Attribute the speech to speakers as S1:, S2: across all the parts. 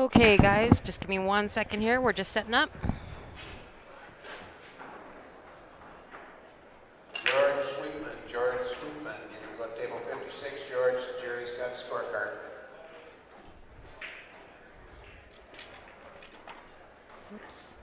S1: Okay, guys, just give me 1 second here. We're just setting up.
S2: George Sweetman. You can go to table 56, George. Jerry's got the scorecard.
S1: Oops.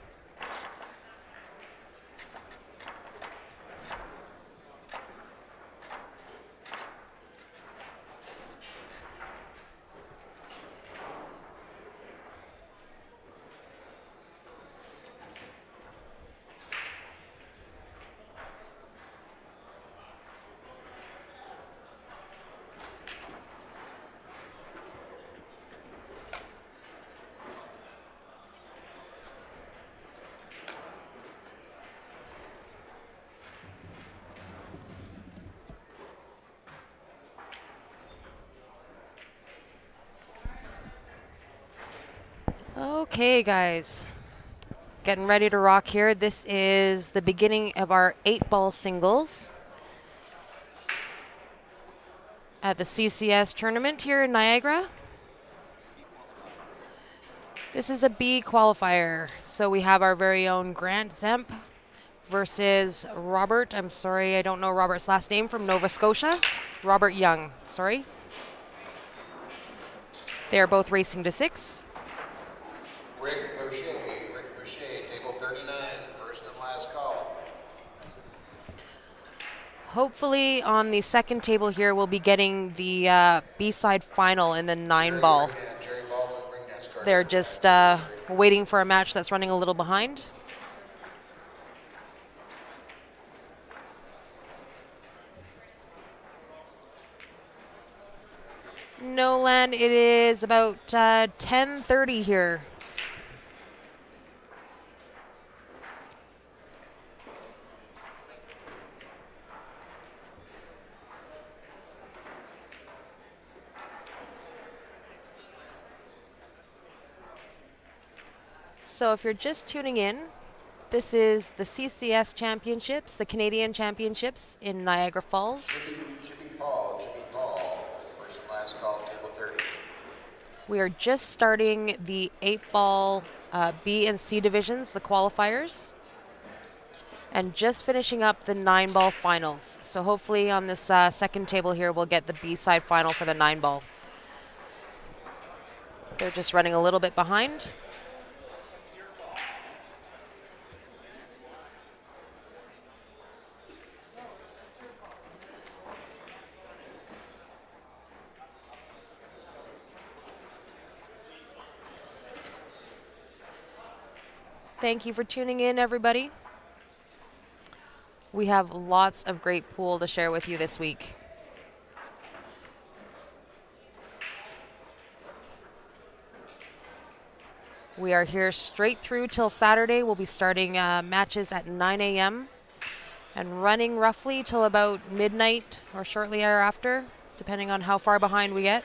S1: Okay, guys, getting ready to rock here. This is the beginning of our 8-ball singles at the CCS tournament here in Niagara. This is a B qualifier, so we have our very own Grant Zemp versus Robert. I'm sorry, I don't know Robert's last name, from Nova Scotia. Robert Young, sorry. They are both racing to 6.
S2: Rick Boucher, table 39, first and last call.
S1: Hopefully on the second table here, we'll be getting the B-side final in the 9-ball. They're just waiting for a match that's running a little behind. No, Land, it is about 10:30 here. So if you're just tuning in, this is the CCS Championships, the Canadian Championships in Niagara Falls.
S2: Jimmy Paul, first and last call, table 30.
S1: We are just starting the 8-ball B and C divisions, the qualifiers, and just finishing up the 9-ball finals. So hopefully on this second table here, we'll get the B-side final for the 9-ball. They're just running a little bit behind. Thank you for tuning in, everybody. We have lots of great pool to share with you this week. We are here straight through till Saturday. We'll be starting matches at 9 a.m. and running roughly till about midnight or shortly thereafter, depending on how far behind we get.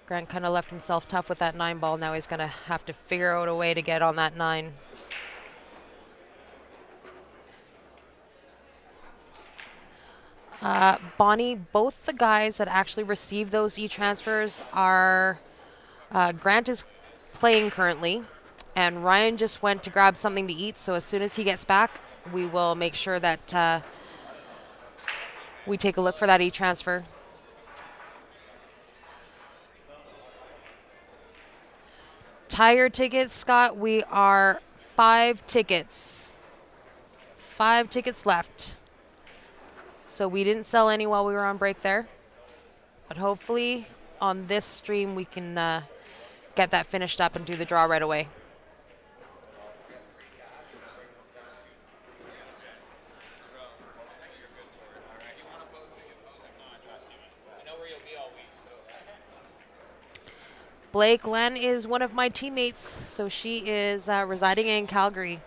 S1: Grant kind of left himself tough with that 9-ball. Now he's going to have to figure out a way to get on that 9. Bonnie, both the guys that actually received those e-transfers are, Grant is playing currently, and Ryan just went to grab something to eat. So as soon as he gets back, we will make sure that we take a look for that e-transfer. Tire tickets, Scott, we are 5 tickets. 5 tickets left. So we didn't sell any while we were on break there. But hopefully on this stream we can get that finished up and do the draw right away. Blake Len is one of my teammates, so she is residing in Calgary.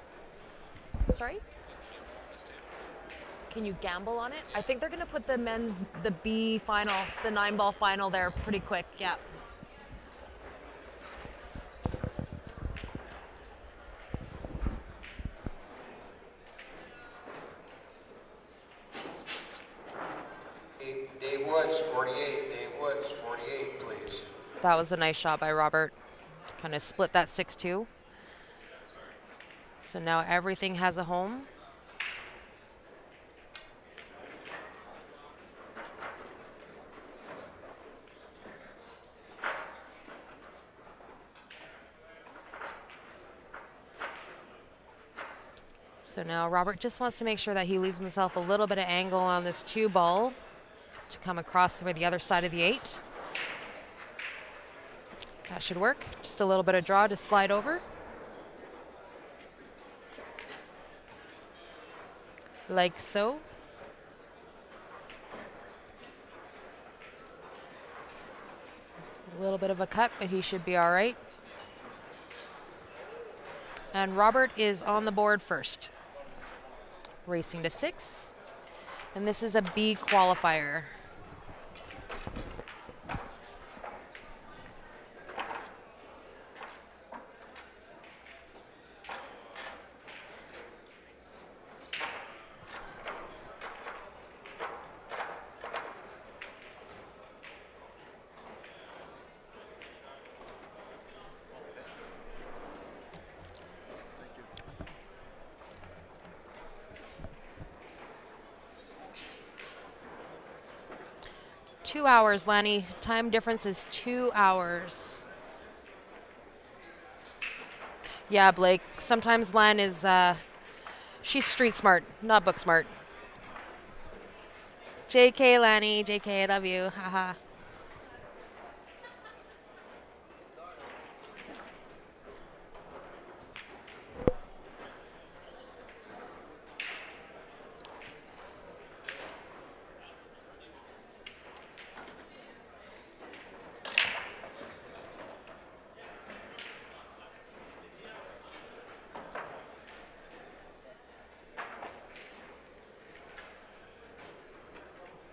S1: Sorry? Can you gamble on it? I think they're going to put the B final, the 9-ball final there pretty quick, yeah.
S2: Woods, 48. Dave Woods, 48, please.
S1: That was a nice shot by Robert. Kind of split that 6-2. So now everything has a home. So now Robert just wants to make sure that he leaves himself a little bit of angle on this 2 ball to come across the other side of the 8. That should work. Just a little bit of draw to slide over. Like so. A little bit of a cut, but he should be all right. And Robert is on the board first. Racing to 6. And this is a B qualifier. Two hours, Lanny. Time difference is 2 hours. Yeah, Blake. Sometimes Lan is, she's street smart, not book smart. JK, Lanny. JK, I love you. Haha.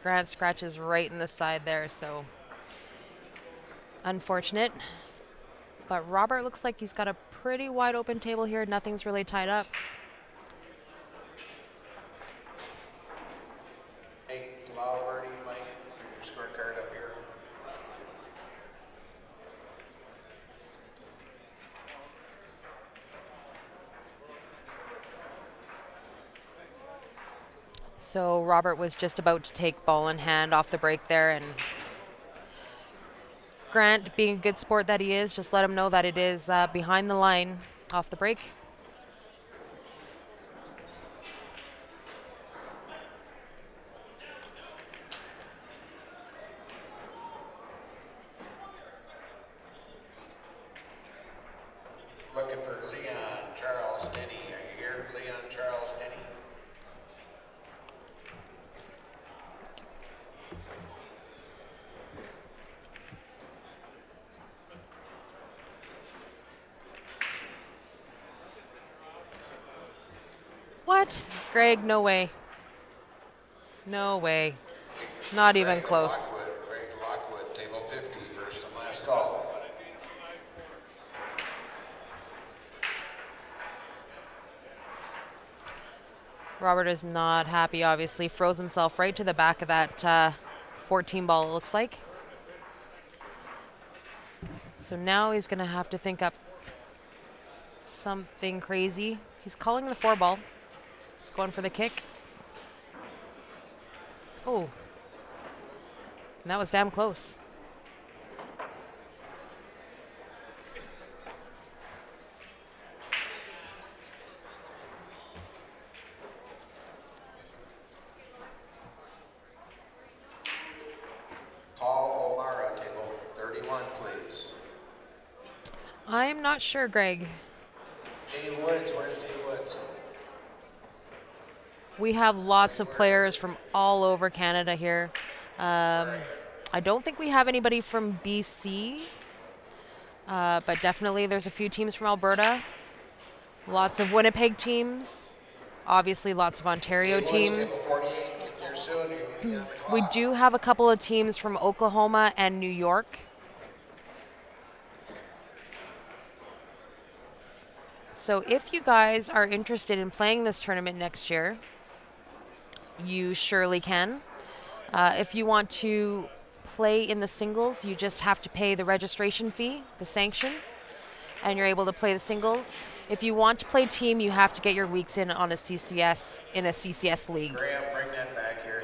S1: Grant scratches right in the side there, so unfortunate. But Robert looks like he's got a pretty wide open table here. Nothing's really tied up.
S2: Hey, Lowry, Mike, your scorecard up here.
S1: So Robert was just about to take ball in hand off the break there, and Grant, being a good sport that he is, just let him know that it is behind the line off the break.
S2: Looking for Leon Charles Denny. Are you here, Leon Charles Denny?
S1: What? Greg, no way. No way. Not even close.
S2: Greg Lockwood, table 50, first and last call.
S1: Robert is not happy, obviously. Froze himself right to the back of that 14 ball, it looks like. So now he's going to have to think up something crazy. He's calling the 4 ball. He's going for the kick. Oh. And that was damn close.
S2: Paul O'Mara, table 31, please.
S1: I'm not sure, Greg.
S2: Dave Woods, where's Dave Woods?
S1: We have lots of players from all over Canada here. I don't think we have anybody from BC, but definitely there's a few teams from Alberta. Lots of Winnipeg teams. Obviously lots of Ontario teams.
S2: 48, get there soon. You're gonna be on the
S1: We
S2: clock.
S1: do have a couple of teams from Oklahoma and New York. So if you guys are interested in playing this tournament next year, you surely can. If you want to play in the singles, you just have to pay the registration fee, the sanction, and you're able to play the singles. If you want to play team, you have to get your weeks in on a CCS, in a CCS league.
S2: Graham, bring that back here.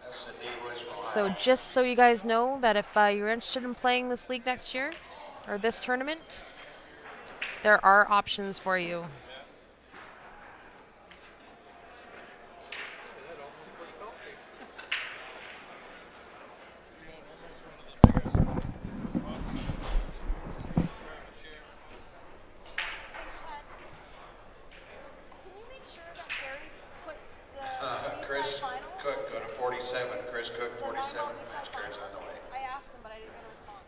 S2: That's the D-Woods from
S1: So
S2: Ohio.
S1: just so you guys know that if you're interested in playing this league next year, or this tournament, there are options for you.
S2: Chris Cook, go to 47. Chris Cook, 47. Match cards on the way.
S1: I asked him, but I didn't get a response.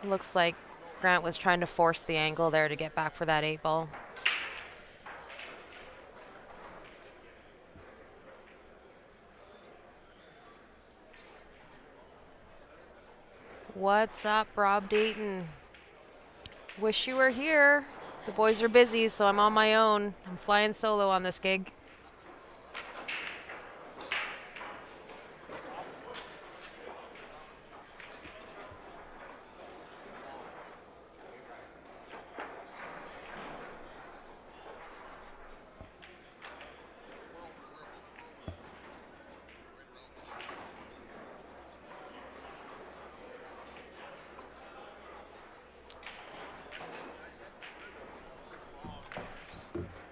S1: Looks like Grant was trying to force the angle there to get back for that 8-ball. What's up, Rob Dayton? Wish you were here. The boys are busy, so I'm on my own. I'm flying solo on this gig.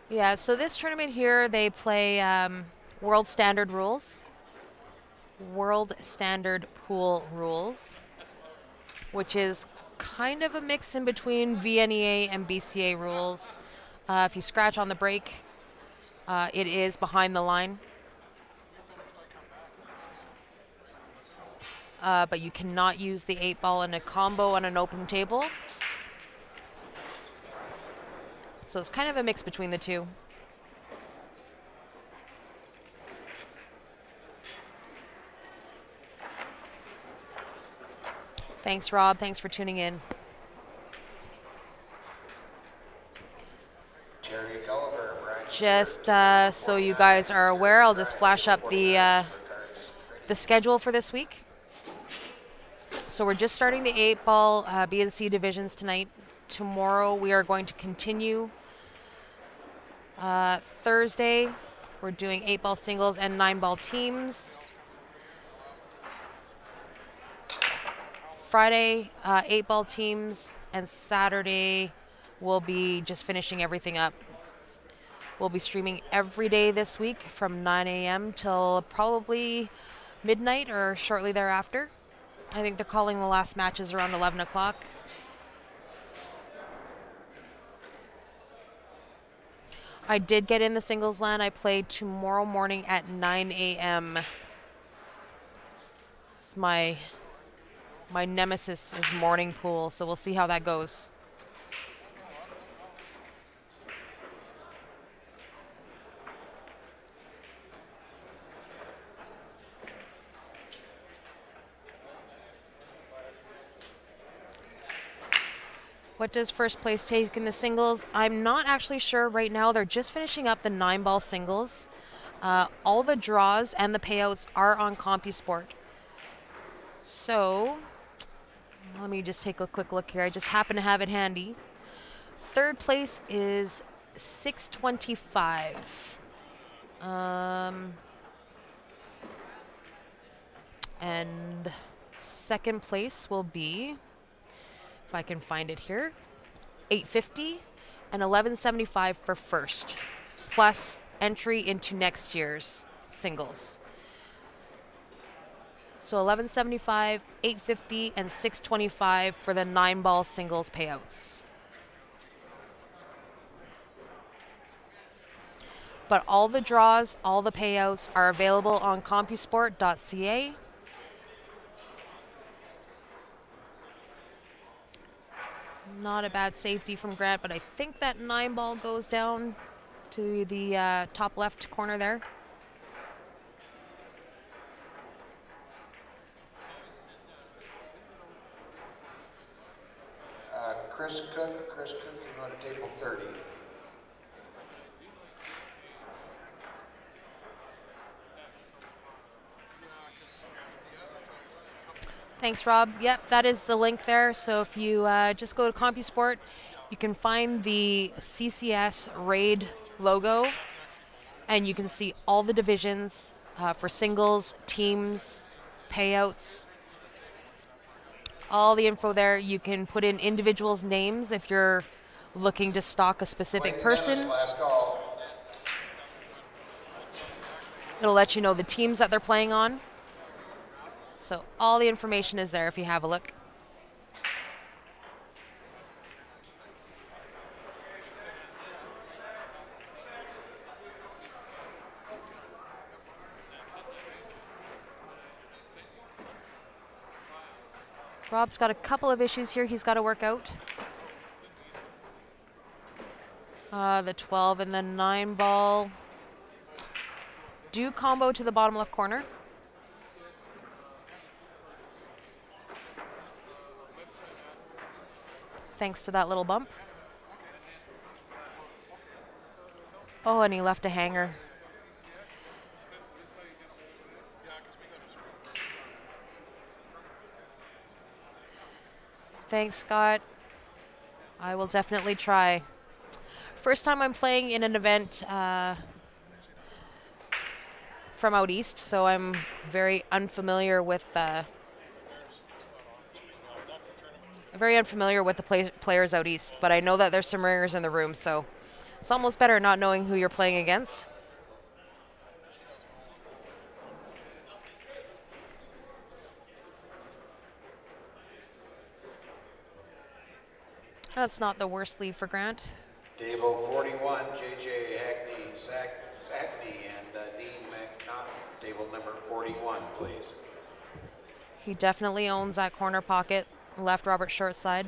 S1: Yeah, so this tournament here, they play world standard rules, world standard pool rules, which is kind of a mix in between VNEA and BCA rules. If you scratch on the break, it is behind the line. But you cannot use the 8-ball in a combo on an open table. So it's kind of a mix between the two. Thanks, Rob. Thanks for tuning in.
S2: Terry Gulliver, Brian.
S1: Just so you guys are aware, I'll just flash up the schedule for this week. So we're just starting the 8-ball B and C divisions tonight. Tomorrow we are going to continue. Thursday we're doing 8-ball singles and 9-ball teams. Friday 8-ball teams, and Saturday we'll be just finishing everything up. We'll be streaming every day this week from 9 a.m. till probably midnight or shortly thereafter. I think they're calling the last matches around 11 o'clock. I did get in the singles LAN. I play tomorrow morning at 9 a.m. It's my nemesis is morning pool, so we'll see how that goes. What does first place take in the singles? I'm not actually sure right now. They're just finishing up the 9-ball singles. All the draws and the payouts are on CompuSport. So let me just take a quick look here. I just happen to have it handy. Third place is 625. And second place will be, if I can find it here, 850 and 1175 for first, plus entry into next year's singles. So 1175, 850, and 625 for the 9-ball singles payouts. But all the draws, all the payouts are available on CompuSport.ca. Not a bad safety from Grant, but I think that 9 ball goes down to the top left corner there.
S2: Chris Cook, you're on to table 30.
S1: Thanks, Rob. Yep, that is the link there. So if you just go to CompuSport, you can find the CCS Raid logo, and you can see all the divisions for singles, teams, payouts, all the info there. You can put in individuals' names if you're looking to stock a specific person.
S2: Last call.
S1: It'll let you know the teams that they're playing on. So all the information is there if you have a look. Rob's got a couple of issues here he's got to work out. The 12 and the 9 ball do combo to the bottom left corner. Thanks to that little bump. Oh, and he left a hanger. Thanks, Scott. I will definitely try. First time I'm playing in an event from out east, so I'm very unfamiliar with the players out east. But I know that there's some ringers in the room, so it's almost better not knowing who you're playing against. That's not the worst lead for Grant.
S2: Table 41, JJ Hackney, Sackney, and Dean McNaughton. Table number 41, please.
S1: He definitely owns that corner pocket, left Robert short side.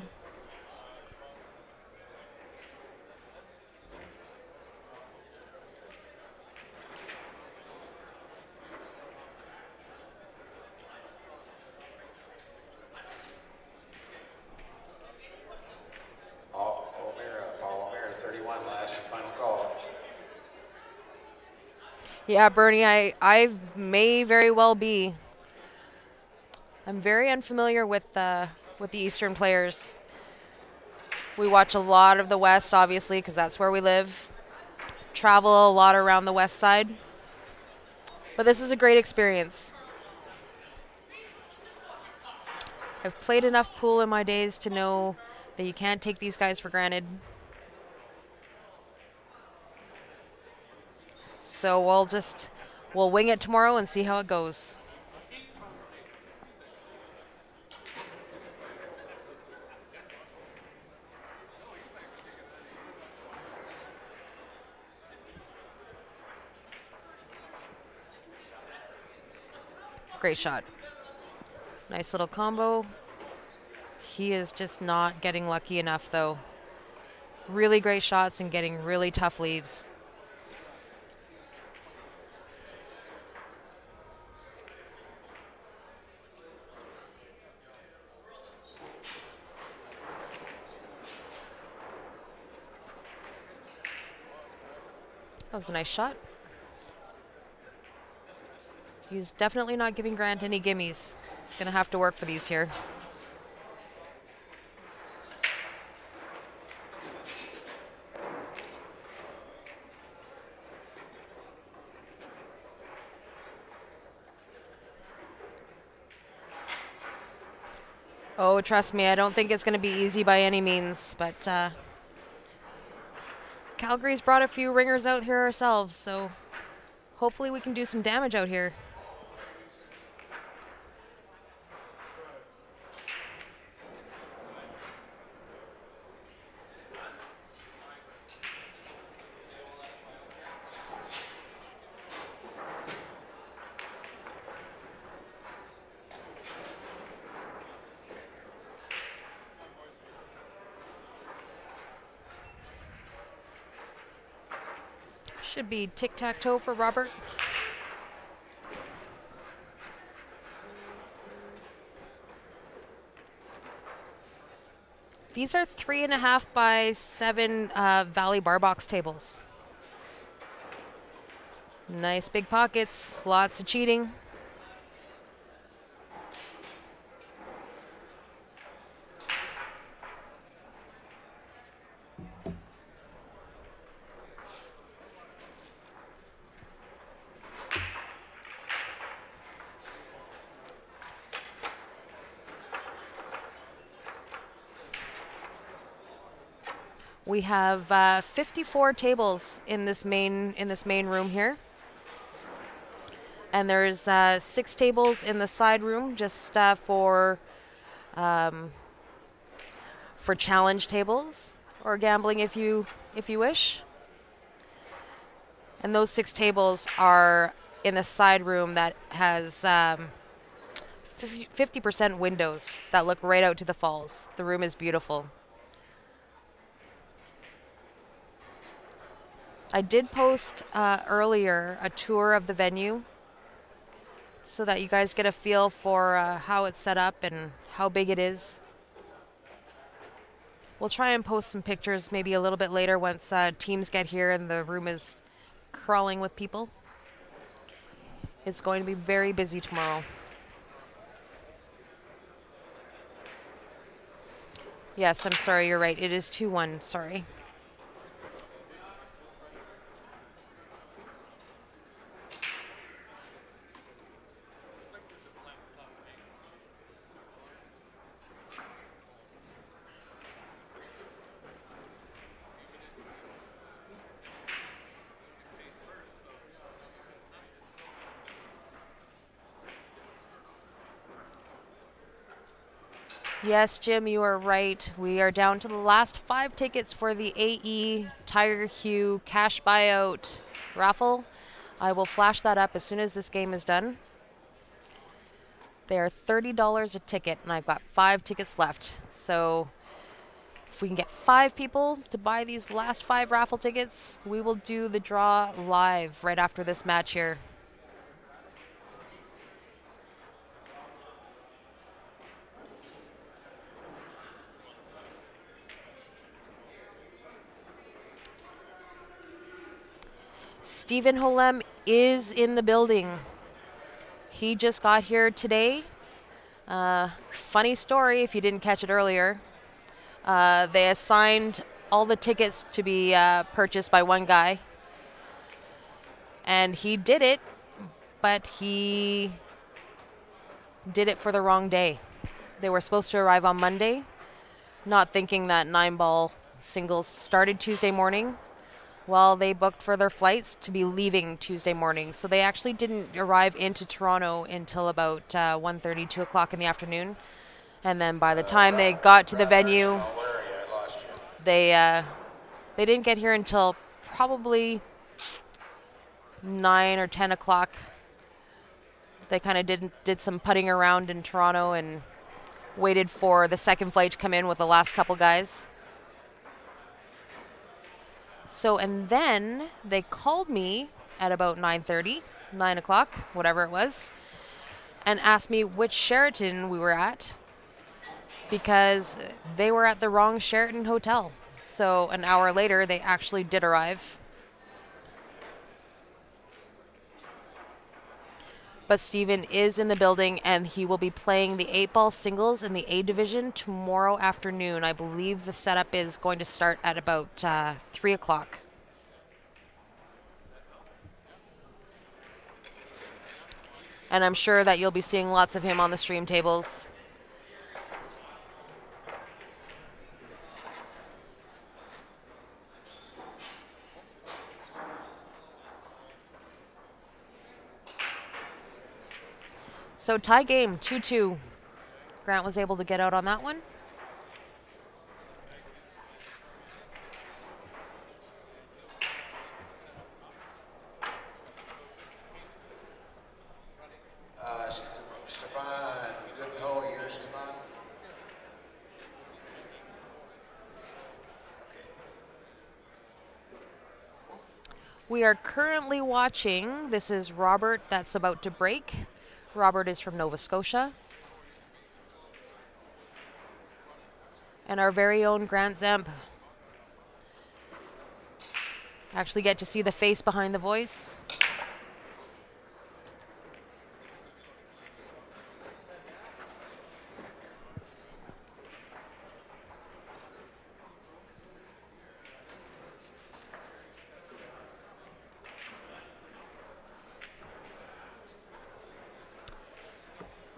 S1: Yeah, Bernie, I may very well be. I'm very unfamiliar with the Eastern players. We watch a lot of the West, obviously, because that's where we live. Travel a lot around the West side. But this is a great experience. I've played enough pool in my days to know that you can't take these guys for granted. So we'll wing it tomorrow and see how it goes. Great shot. Nice little combo. He is just not getting lucky enough, though. Really great shots and getting really tough leaves. That was a nice shot. He's definitely not giving Grant any gimmies. He's going to have to work for these here. Oh, trust me, I don't think it's going to be easy by any means, but Calgary's brought a few ringers out here ourselves, so hopefully we can do some damage out here. Should be tic-tac-toe for Robert. These are 3.5 by 7 Valley bar box tables. Nice big pockets, lots of cheating. We have 54 tables in this main room here, and there's 6 tables in the side room just for challenge tables or gambling if you wish. And those 6 tables are in the side room that has 50% windows that look right out to the falls. The room is beautiful. I did post earlier a tour of the venue so that you guys get a feel for how it's set up and how big it is. We'll try and post some pictures maybe a little bit later once teams get here and the room is crawling with people. It's going to be very busy tomorrow. Yes, I'm sorry, you're right. It is 2-1, sorry. Yes, Jim, you are right. We are down to the last 5 tickets for the AE Tiger Hue cash buyout raffle. I will flash that up as soon as this game is done. They are $30 a ticket, and I've got 5 tickets left. So if we can get 5 people to buy these last 5 raffle tickets, we will do the draw live right after this match here. Stephen Holem is in the building. He just got here today. Funny story if you didn't catch it earlier. They assigned all the tickets to be purchased by one guy. And he did it, but he did it for the wrong day. They were supposed to arrive on Monday, not thinking that 9-ball singles started Tuesday morning. Well, they booked for their flights to be leaving Tuesday morning. So they actually didn't arrive into Toronto until about 1:30, 2 o'clock in the afternoon. And then by the time they got to the venue, they didn't get here until probably 9 or 10 o'clock. They kind of did some putting around in Toronto and waited for the second flight to come in with the last couple guys. So, and then they called me at about 9:30, 9 o'clock, whatever it was, and asked me which Sheraton we were at because they were at the wrong Sheraton hotel. So an hour later, they actually did arrive. But Steven is in the building, and he will be playing the 8-ball singles in the A division tomorrow afternoon. I believe the setup is going to start at about 3 o'clock. And I'm sure that you'll be seeing lots of him on the stream tables. So tie game, 2-2. Grant was able to get out on that one.
S2: Stefan, good hoe here, Stefan.
S1: We are currently watching, this is Robert that's about to break. Robert is from Nova Scotia. And our very own Grant Zemp. Actually get to see the face behind the voice.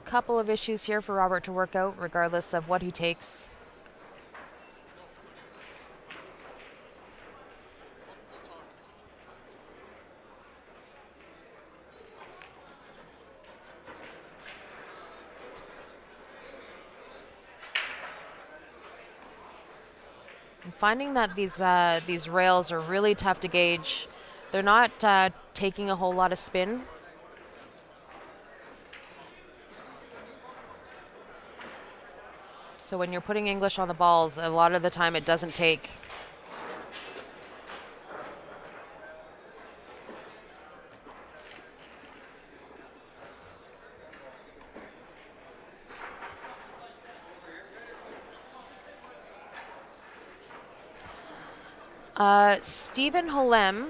S1: Couple of issues here for Robert to work out, regardless of what he takes. I'm finding that these rails are really tough to gauge. They're not taking a whole lot of spin. So when you're putting English on the balls, a lot of the time it doesn't take. Stephen Holem,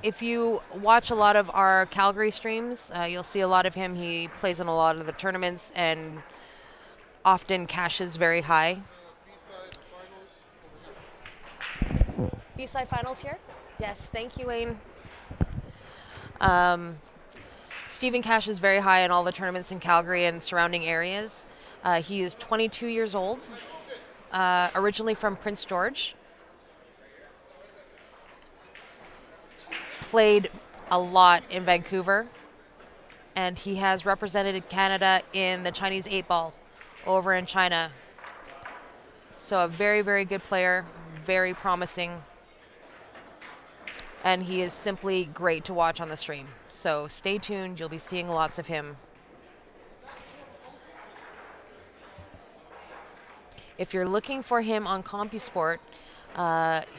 S1: if you watch a lot of our Calgary streams, you'll see a lot of him. He plays in a lot of the tournaments and often cashes very high. B-side finals here? Yes, thank you, Wayne. Stephen cashes very high in all the tournaments in Calgary and surrounding areas. He is 22 years old, originally from Prince George. Played a lot in Vancouver, and he has represented Canada in the Chinese 8-ball over in China. So a very, very good player, very promising, and he is simply great to watch on the stream. So stay tuned, you'll be seeing lots of him. If you're looking for him on CompuSport,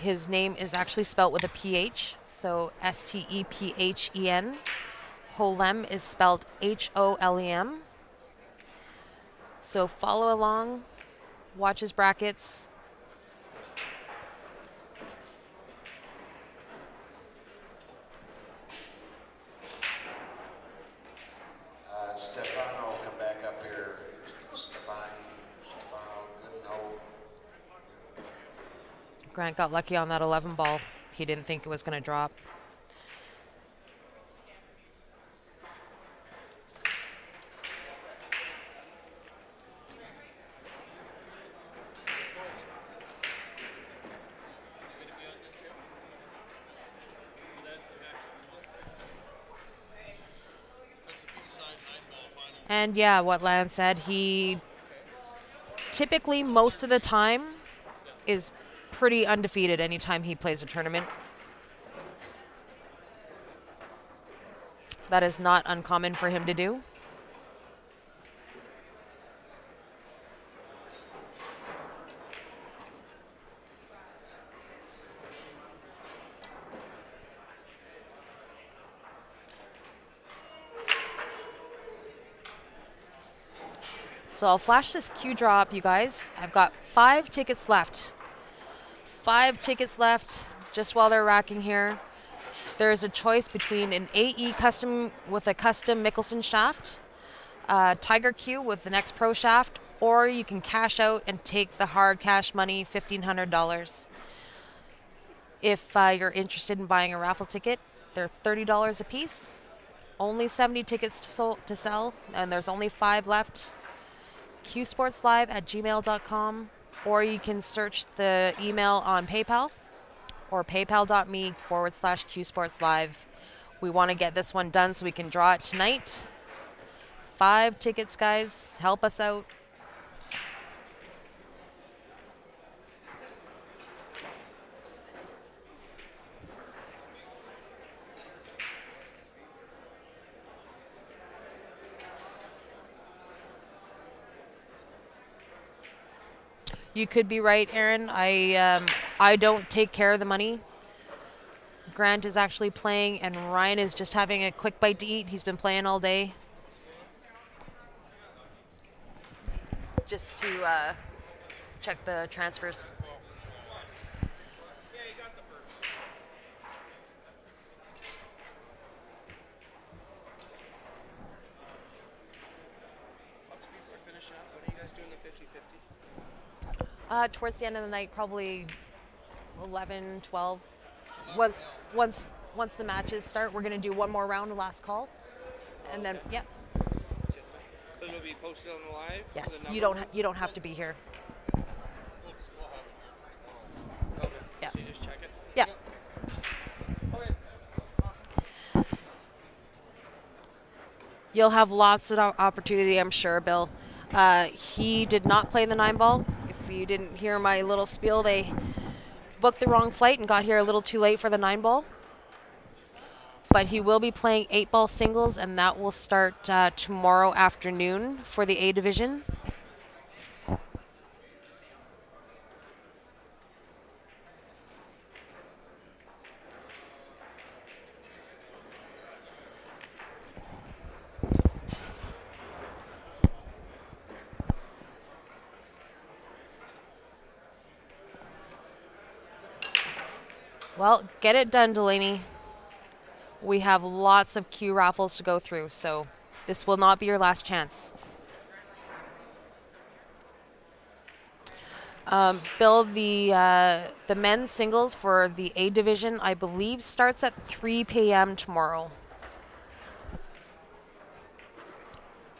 S1: his name is actually spelt with a PH, so Stephen. Holem is spelled Holem. So follow along, watch his brackets.
S2: Stefano, come back up here. Stefano, good and hold.
S1: Grant got lucky on that 11 ball. He didn't think it was going to drop. And yeah, what Lance said, he typically most of the time is pretty undefeated anytime he plays a tournament. That is not uncommon for him to do. So I'll flash this cue drop, you guys. I've got 5 tickets left. 5 tickets left just while they're racking here. There's a choice between an AE custom with a custom Mickelson shaft, Tiger Q with the next pro shaft, or you can cash out and take the hard cash money, $1,500. If you're interested in buying a raffle ticket, they're $30 a piece. Only 70 tickets to sell, and there's only 5 left. qsportslive@gmail.com, or you can search the email on PayPal or paypal.me/qsportslive. We want to get this one done so we can draw it tonight. 5 tickets, guys. Help us out. You could be right, Aaron. I don't take care of the money. Grant is actually playing, and Ryan is just having a quick bite to eat. He's been playing all day. Just to check the transfers. Towards the end of the night, probably 11, 12. Once the matches start, we're gonna do one more round of last call, and then yep.
S3: It'll be posted on the live.
S1: Yes, you don't have to be here.
S3: We'll have it here for tomorrow. Okay.
S1: Yeah.
S3: So you just check it.
S1: Yeah.
S3: Okay.
S1: You'll have lots of opportunity, I'm sure, Bill. He did not play the 9-ball. If you didn't hear my little spiel, they booked the wrong flight and got here a little too late for the 9-ball. But he will be playing 8-ball singles, and that will start tomorrow afternoon for the A division. Well, get it done, Delaney. We have lots of Q raffles to go through, so this will not be your last chance. Bill, the men's singles for the A division, I believe, starts at 3 p.m. tomorrow.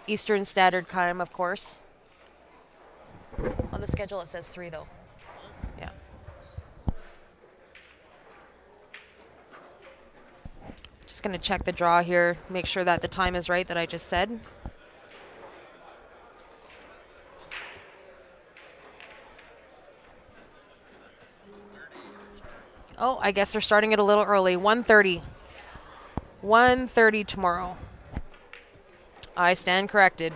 S1: Eastern Standard Time, of course. On the schedule, it says 3, though. Yeah. Just going to check the draw here, make sure that the time is right that I just said. Oh, I guess they're starting it a little early. 1:30. 1:30 tomorrow. I stand corrected.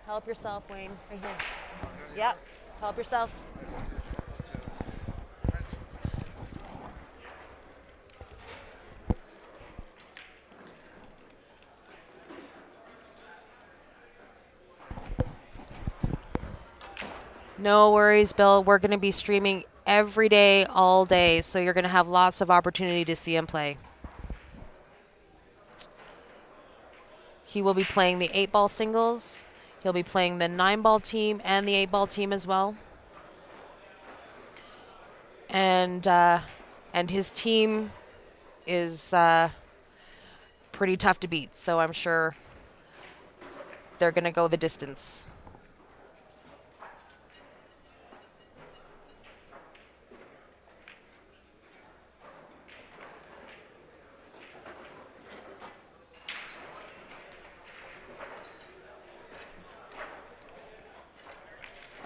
S1: Help yourself, Wayne. Right here. Yep. Help yourself. No worries, Bill. We're going to be streaming every day, all day, so you're going to have lots of opportunity to see him play. He will be playing the 8-ball singles. He'll be playing the 9-ball team and the 8-ball team as well. And his team is pretty tough to beat, so I'm sure they're going to go the distance.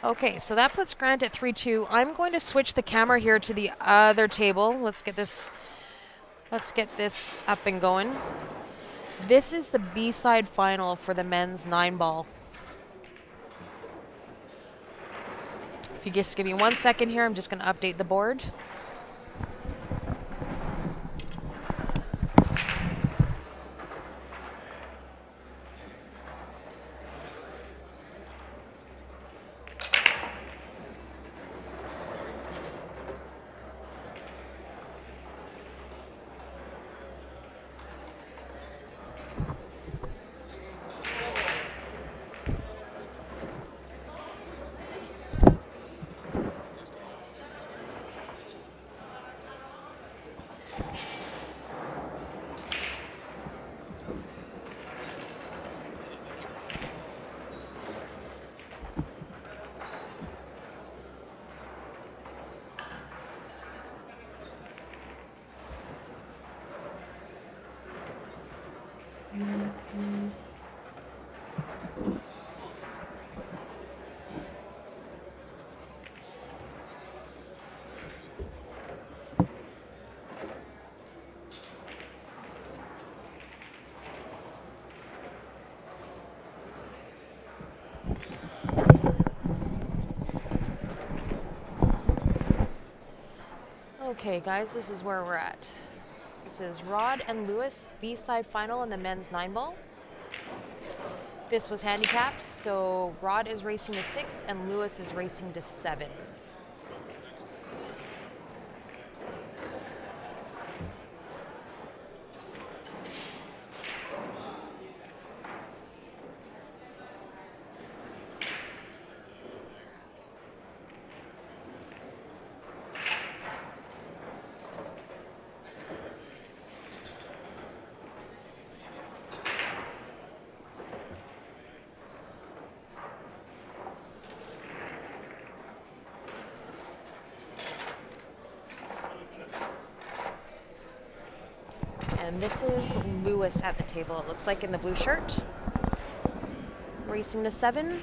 S1: Okay, so that puts Grant at 3-2. I'm going to switch the camera here to the other table. Let's get this up and going. This is the B-side final for the men's 9-ball. If you just give me 1 second here, I'm just going to update the board. Okay, guys, this is where we're at. This is Rod and Lewis B-side final in the men's 9-ball. This was handicapped, so Rod is racing to 6 and Lewis is racing to 7. And this is Lewis at the table, it looks like, in the blue shirt. Racing to 7.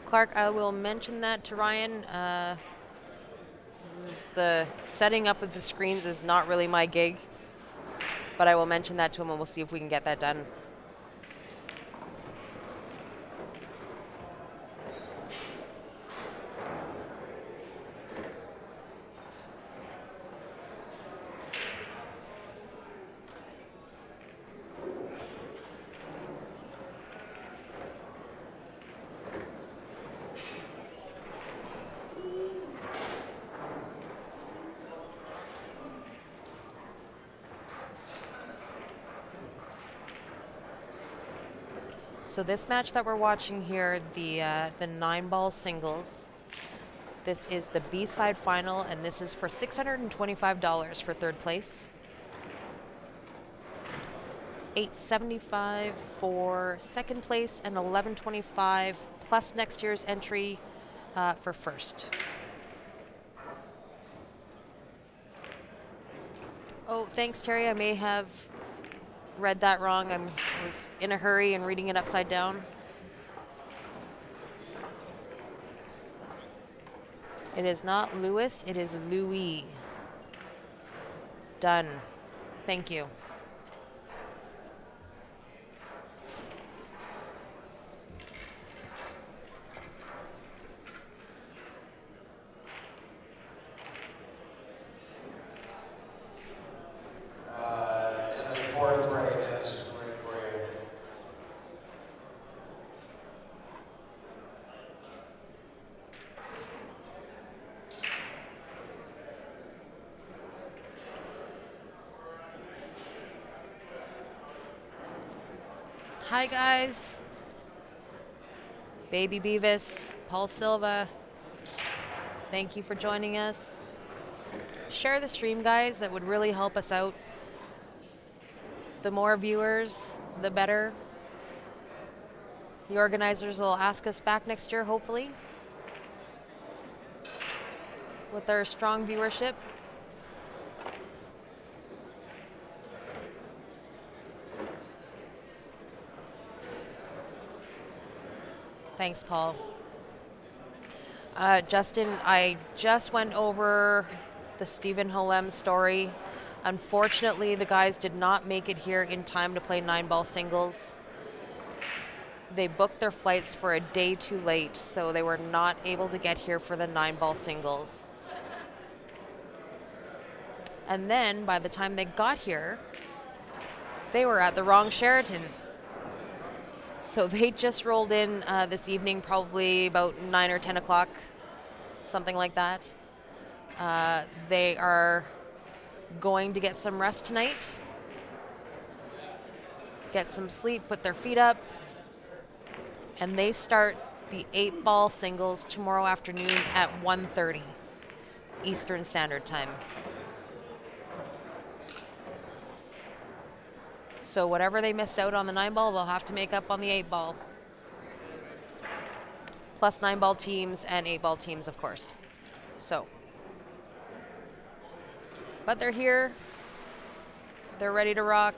S1: Clark, I will mention that to Ryan. The setting up of the screens is not really my gig, but I will mention that to him and we'll see if we can get that done. So this match that we're watching here, the 9-ball singles, this is the B-side final, and this is for $625 for third place. $875 for second place, and $1125 plus next year's entry for first. Oh, thanks, Terry. I may have read that wrong. I was in a hurry and reading it upside down. It is not Lewis, it is Louis. Done. Thank you. Hi guys, Baby Beavis, Paul Silva, thank you for joining us. Share the stream, guys, that would really help us out. The more viewers, the better. The organizers will ask us back next year, hopefully, with our strong viewership. Thanks, Paul. Justin, I just went over the Stephen Holem story. Unfortunately, the guys did not make it here in time to play 9-ball singles. They booked their flights for a day too late, so they were not able to get here for the 9-ball singles. And then, by the time they got here, they were at the wrong Sheraton. So they just rolled in this evening, probably about 9 or 10 o'clock, something like that. They are going to get some rest tonight get some sleep, put their feet up, and they start the 8-ball singles tomorrow afternoon at 1:30 Eastern Standard Time. So whatever they missed out on the 9-ball, they'll have to make up on the 8-ball. Plus 9-ball teams and 8-ball teams, of course. So, but they're here. They're ready to rock.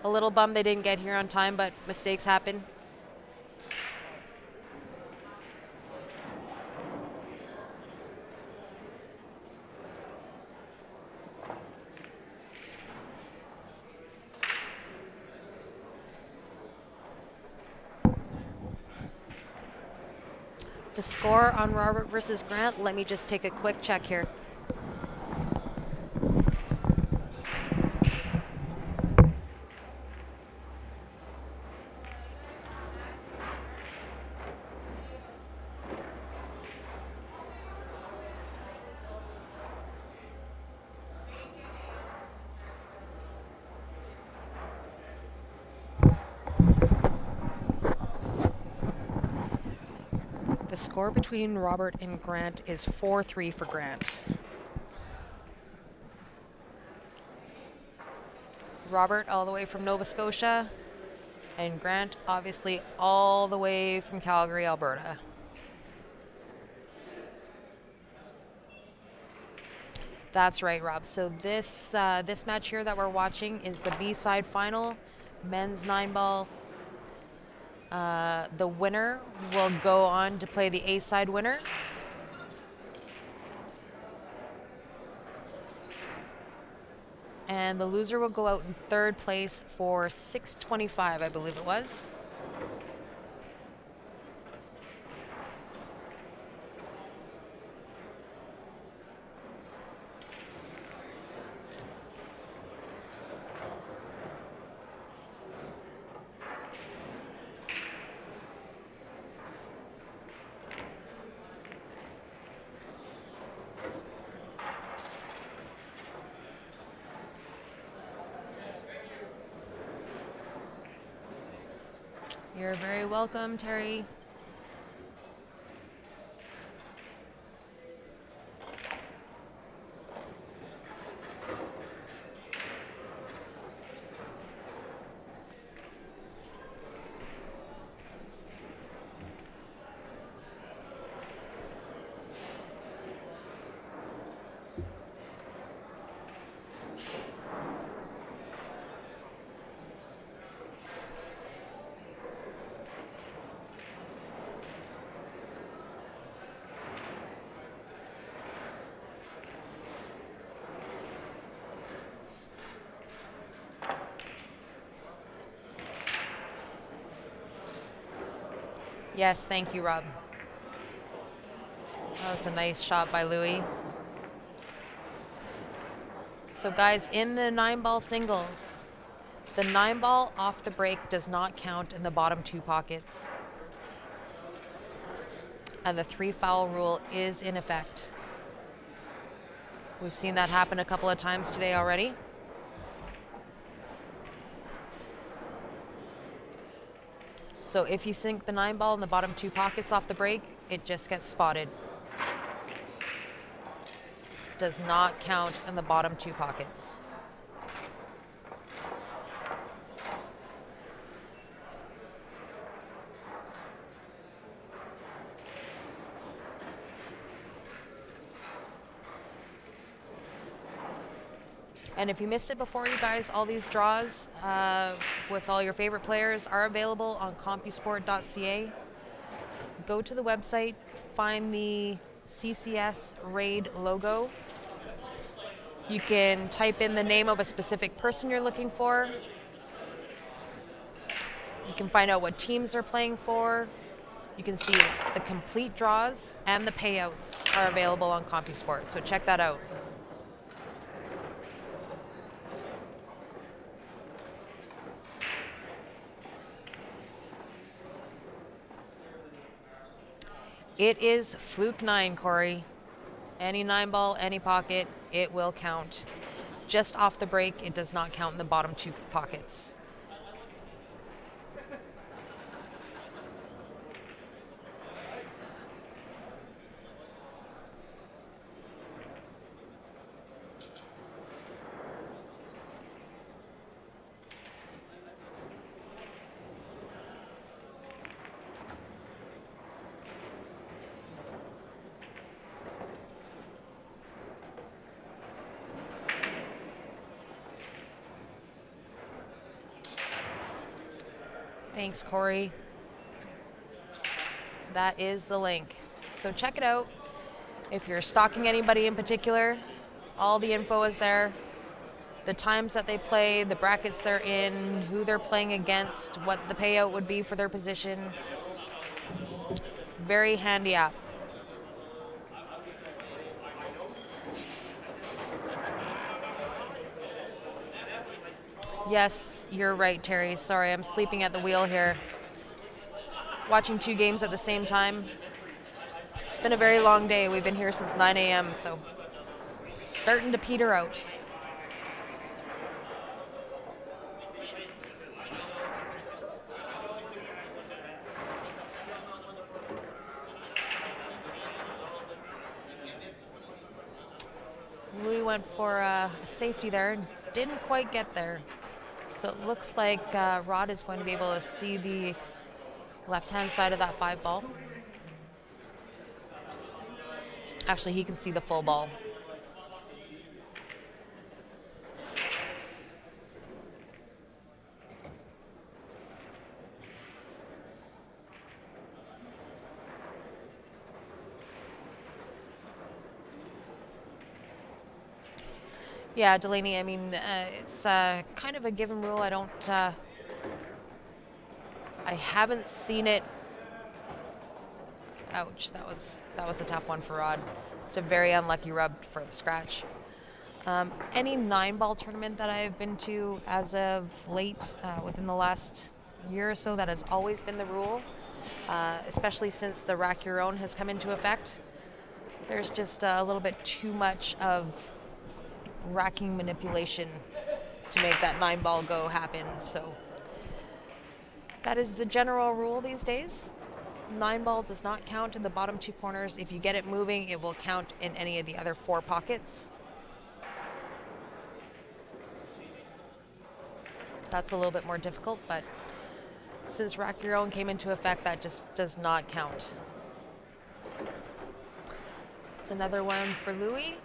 S1: A little bummed they didn't get here on time, but mistakes happen. The score on Robert versus Grant, let me just take a quick check here. The score between Robert and Grant is 4-3 for Grant. Robert all the way from Nova Scotia, and Grant obviously all the way from Calgary, Alberta. That's right, Rob. So this match here that we're watching is the B-side final, men's 9-ball. The winner will go on to play the A-side winner. And the loser will go out in third place for $625, I believe it was. You're very welcome, Terry. Yes, thank you, Rob. That was a nice shot by Louis. So guys, in the 9-ball singles, the 9-ball off the break does not count in the bottom 2 pockets. And the 3-foul rule is in effect. We've seen that happen a couple of times today already. So if you sink the 9-ball in the bottom 2 pockets off the break, it just gets spotted. Does not count in the bottom 2 pockets. And if you missed it before, you guys, all these draws with all your favorite players are available on CompuSport.ca. Go to the website, find the CCS Raid logo. You can type in the name of a specific person you're looking for. You can find out what teams they're playing for. You can see the complete draws and the payouts are available on CompuSport, so check that out. It is fluke 9, Corey. Any 9-ball, any pocket, it will count. just off the break. It does not count in the bottom 2 pockets. Thanks, Corey. That is the link. So check it out. If you're stalking anybody in particular, all the info is there. The times that they play, the brackets they're in, who they're playing against, what the payout would be for their position. Very handy app. Yes, you're right, Terry. Sorry, I'm sleeping at the wheel here. Watching 2 games at the same time. It's been a very long day. We've been here since 9 a.m., so starting to peter out. We went for a safety there and didn't quite get there. So it looks like Rod is going to be able to see the left-hand side of that 5 ball. Actually, he can see the full ball. Yeah, Delaney, I mean, it's kind of a given rule. I haven't seen it. Ouch, that was a tough one for Rod. It's a very unlucky rub for the scratch. Any 9-ball tournament that I've been to as of late, within the last year or so, that has always been the rule, especially since the rack your own has come into effect. There's just a little bit too much of racking manipulation to make that 9-ball go happen. So that is the general rule these days. 9-ball does not count in the bottom 2 corners. If you get it moving, it will count in any of the other 4 pockets. That's a little bit more difficult, but since rack your own came into effect, that just does not count. It's another one for Louis.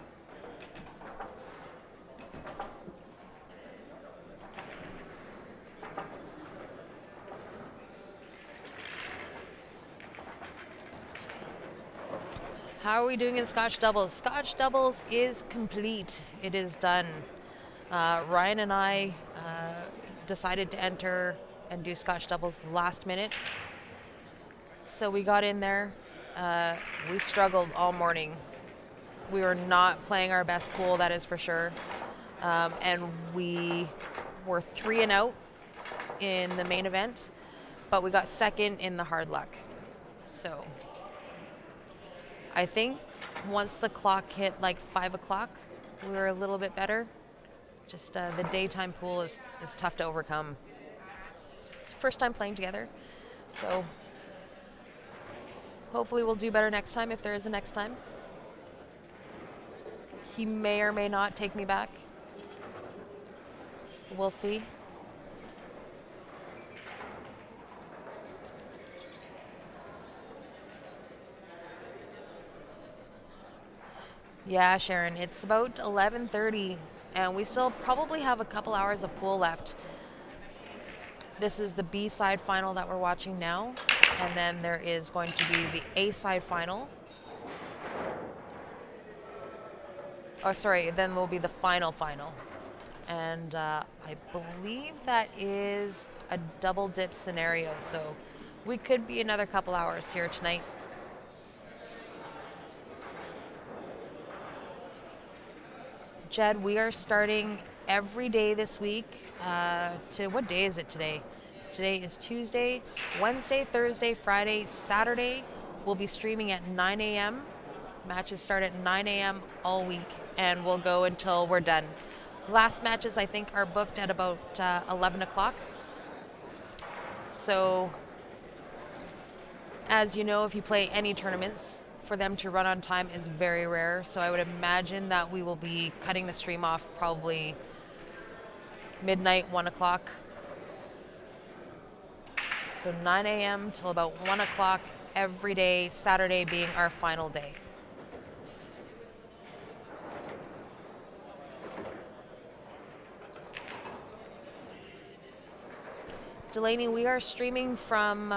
S1: How are we doing in Scotch doubles? Scotch doubles is complete. It is done. Ryan and I decided to enter and do Scotch doubles last minute. So we got in there. We struggled all morning. We were not playing our best pool, that is for sure. And we were 3 and out in the main event, but we got second in the hard luck. So I think once the clock hit like 5 o'clock, we were a little bit better. Just the daytime pool is tough to overcome. It's the first time playing together, so hopefully we'll do better next time if there is a next time. He may or may not take me back. We'll see. Yeah, Sharon, it's about 11:30, and we still probably have a couple hours of pool left. This is the B-side final that we're watching now, and then there is going to be the A-side final. Oh, sorry, then will be the final. And I believe that is a double dip scenario, so we could be another couple hours here tonight. Jed, we are starting every day this week. What day is it today? Today is Tuesday, Wednesday, Thursday, Friday, Saturday. We'll be streaming at 9 a.m. Matches start at 9 a.m. all week, and we'll go until we're done. Last matches, I think, are booked at about 11 o'clock. So, as you know, if you play any tournaments, for them to run on time is very rare. So I would imagine that we will be cutting the stream off probably midnight, 1 o'clock. So 9 a.m. till about 1 o'clock every day, Saturday being our final day. Delaney, we are streaming from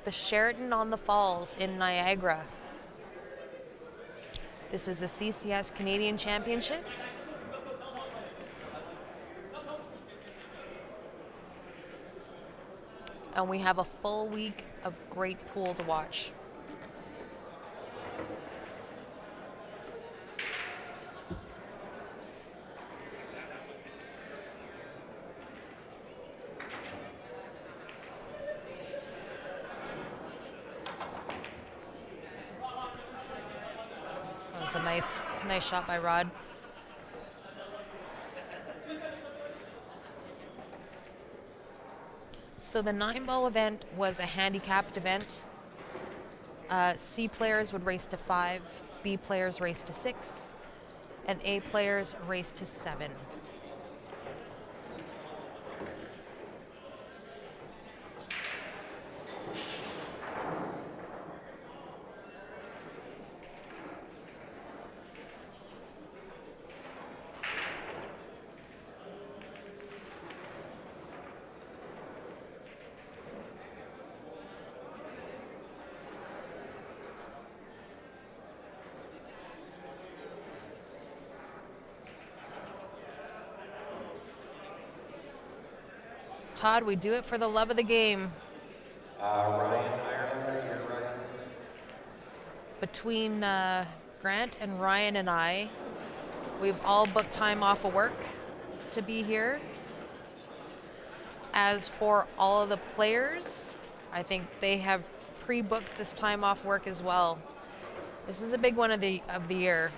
S1: the Sheraton on the Falls in Niagara. This is the CCS Canadian Championships. And we have a full week of great pool to watch. That was a nice shot by Rod. So the 9-ball event was a handicapped event. C players would race to 5, B players race to 6, and A players race to 7. Todd, we do it for the love of the game.
S2: Ryan Ireland, you're Ryan.
S1: Between Grant and Ryan and I, we've all booked time off of work to be here. As for all of the players, I think they have pre-booked this time off work as well. This is a big one of the year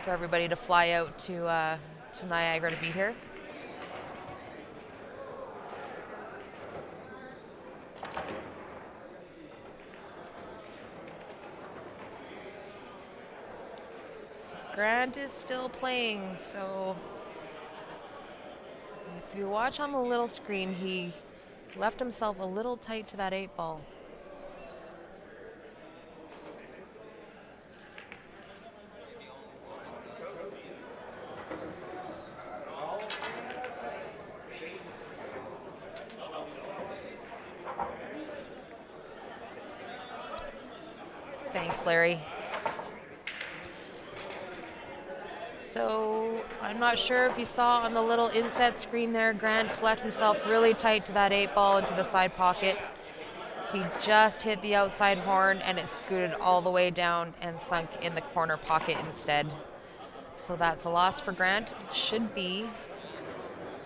S1: for everybody to fly out to Niagara to be here. Grant is still playing, so if you watch on the little screen, he left himself a little tight to that 8-ball. Thanks, Larry. So I'm not sure if you saw on the little inset screen there, Grant left himself really tight to that 8-ball into the side pocket. He just hit the outside horn and it scooted all the way down and sunk in the corner pocket instead. So that's a loss for Grant. It should be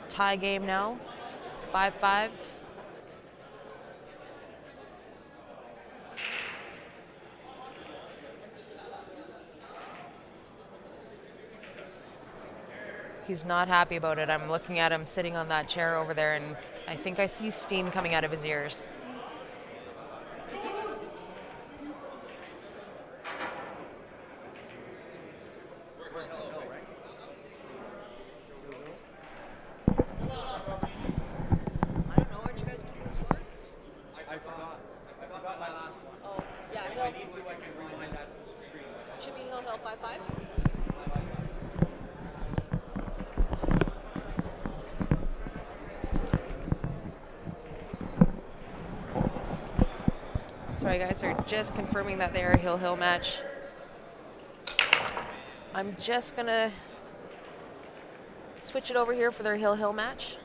S1: tie game now, 5-5. He's not happy about it. I'm looking at him sitting on that chair over there, and I think I see steam coming out of his ears. I don't know. Aren't you guys keeping score?
S4: I forgot. I forgot my last one.
S1: Oh, yeah.
S4: If I need to, I can rewind that screen.
S1: Should be Hill 5-5. Sorry guys, they're just confirming that they're a Hill match. I'm just gonna switch it over here for their Hill match.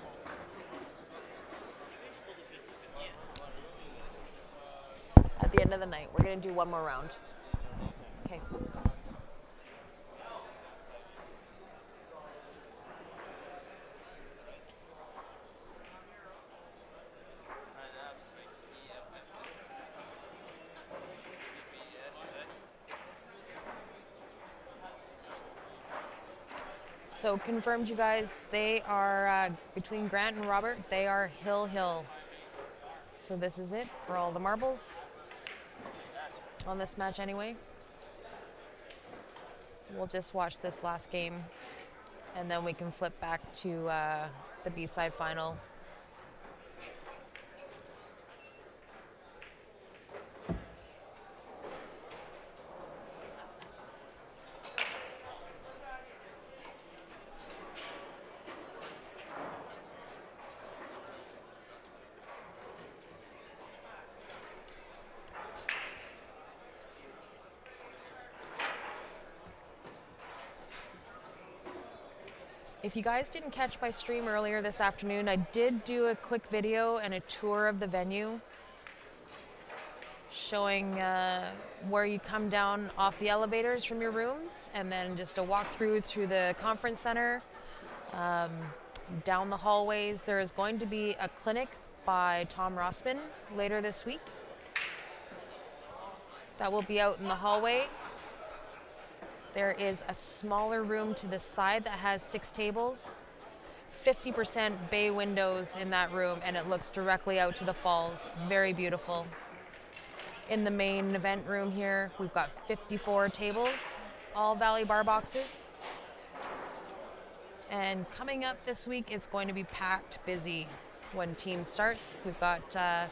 S1: At the end of the night, we're gonna do one more round. Okay. So confirmed, you guys, they are between Grant and Robert, they are Hill. So this is it for all the marbles on this match anyway. We'll just watch this last game and then we can flip back to the B-side final. If you guys didn't catch my stream earlier this afternoon, I did do a quick video and a tour of the venue showing where you come down off the elevators from your rooms, and then just a walkthrough through the conference center, down the hallways. There is going to be a clinic by Tom Rossman later this week that will be out in the hallway. There is a smaller room to the side that has 6 tables, 50% bay windows in that room, and it looks directly out to the falls. Very beautiful. In the main event room here, we've got 54 tables, all Valley bar boxes. And coming up this week, it's going to be packed busy when team starts. We've got the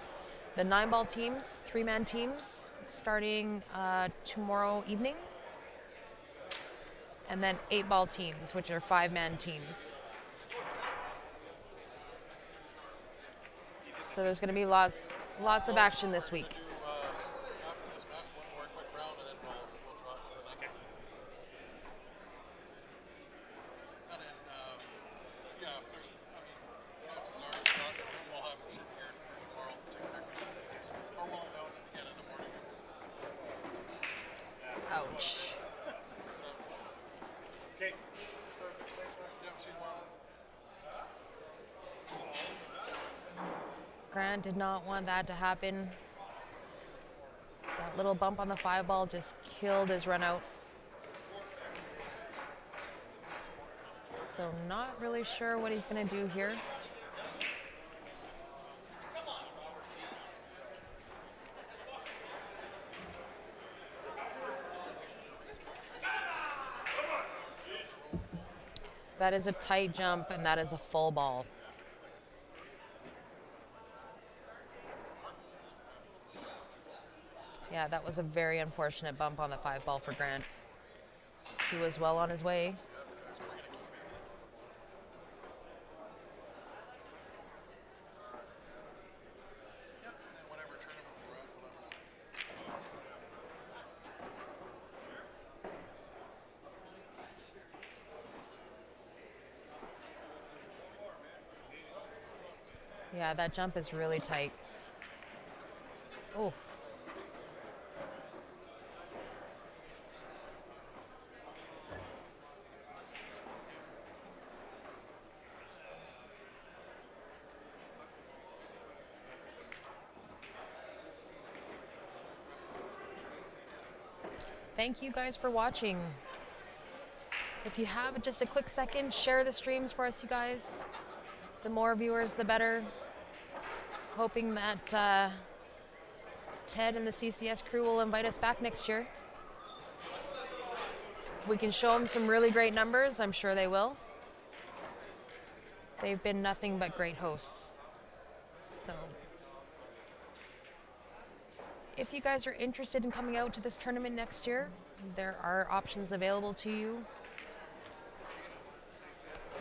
S1: 9-ball teams, 3-man teams, starting tomorrow evening. And then 8-ball teams, which are 5-man teams. So there's going to be lots of action this week.
S3: After this match, one more quick round, and then we'll drop for the night. And then, yeah, if there's, chances are if not, we'll have it sitting here for tomorrow to take their or we'll announce it again in the morning.
S1: Ouch.
S3: Okay. Perfect. Yeah, see you tomorrow.
S1: Grant did not want that to happen. That little bump on the 5-ball just killed his run out. So not really sure what he's going to do here. That is a tight jump, and that is a full ball. Yeah, that was a very unfortunate bump on the 5-ball for Grant. He was well on his way. Yeah, that jump is really tight. Oh. Thank you guys for watching. If you have just a quick second, share the streams for us, you guys. The more viewers, the better. Hoping that Ted and the CCS crew will invite us back next year. If we can show them some really great numbers, I'm sure they will. They've been nothing but great hosts. So, if you guys are interested in coming out to this tournament next year, there are options available to you.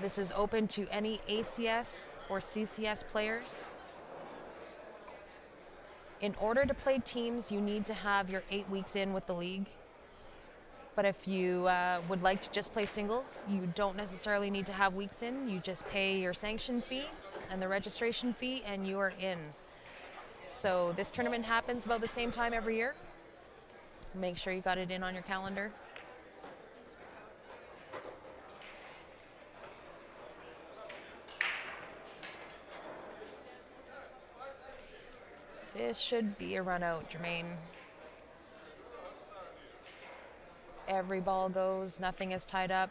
S1: This is open to any ACS or CCS players. In order to play teams, you need to have your 8 weeks in with the league. But if you would like to just play singles, you don't necessarily need to have weeks in. You just pay your sanction fee and the registration fee, and you are in. So this tournament happens about the same time every year. Make sure you got it in on your calendar. This should be a run out, Jermaine. Every ball goes, nothing is tied up.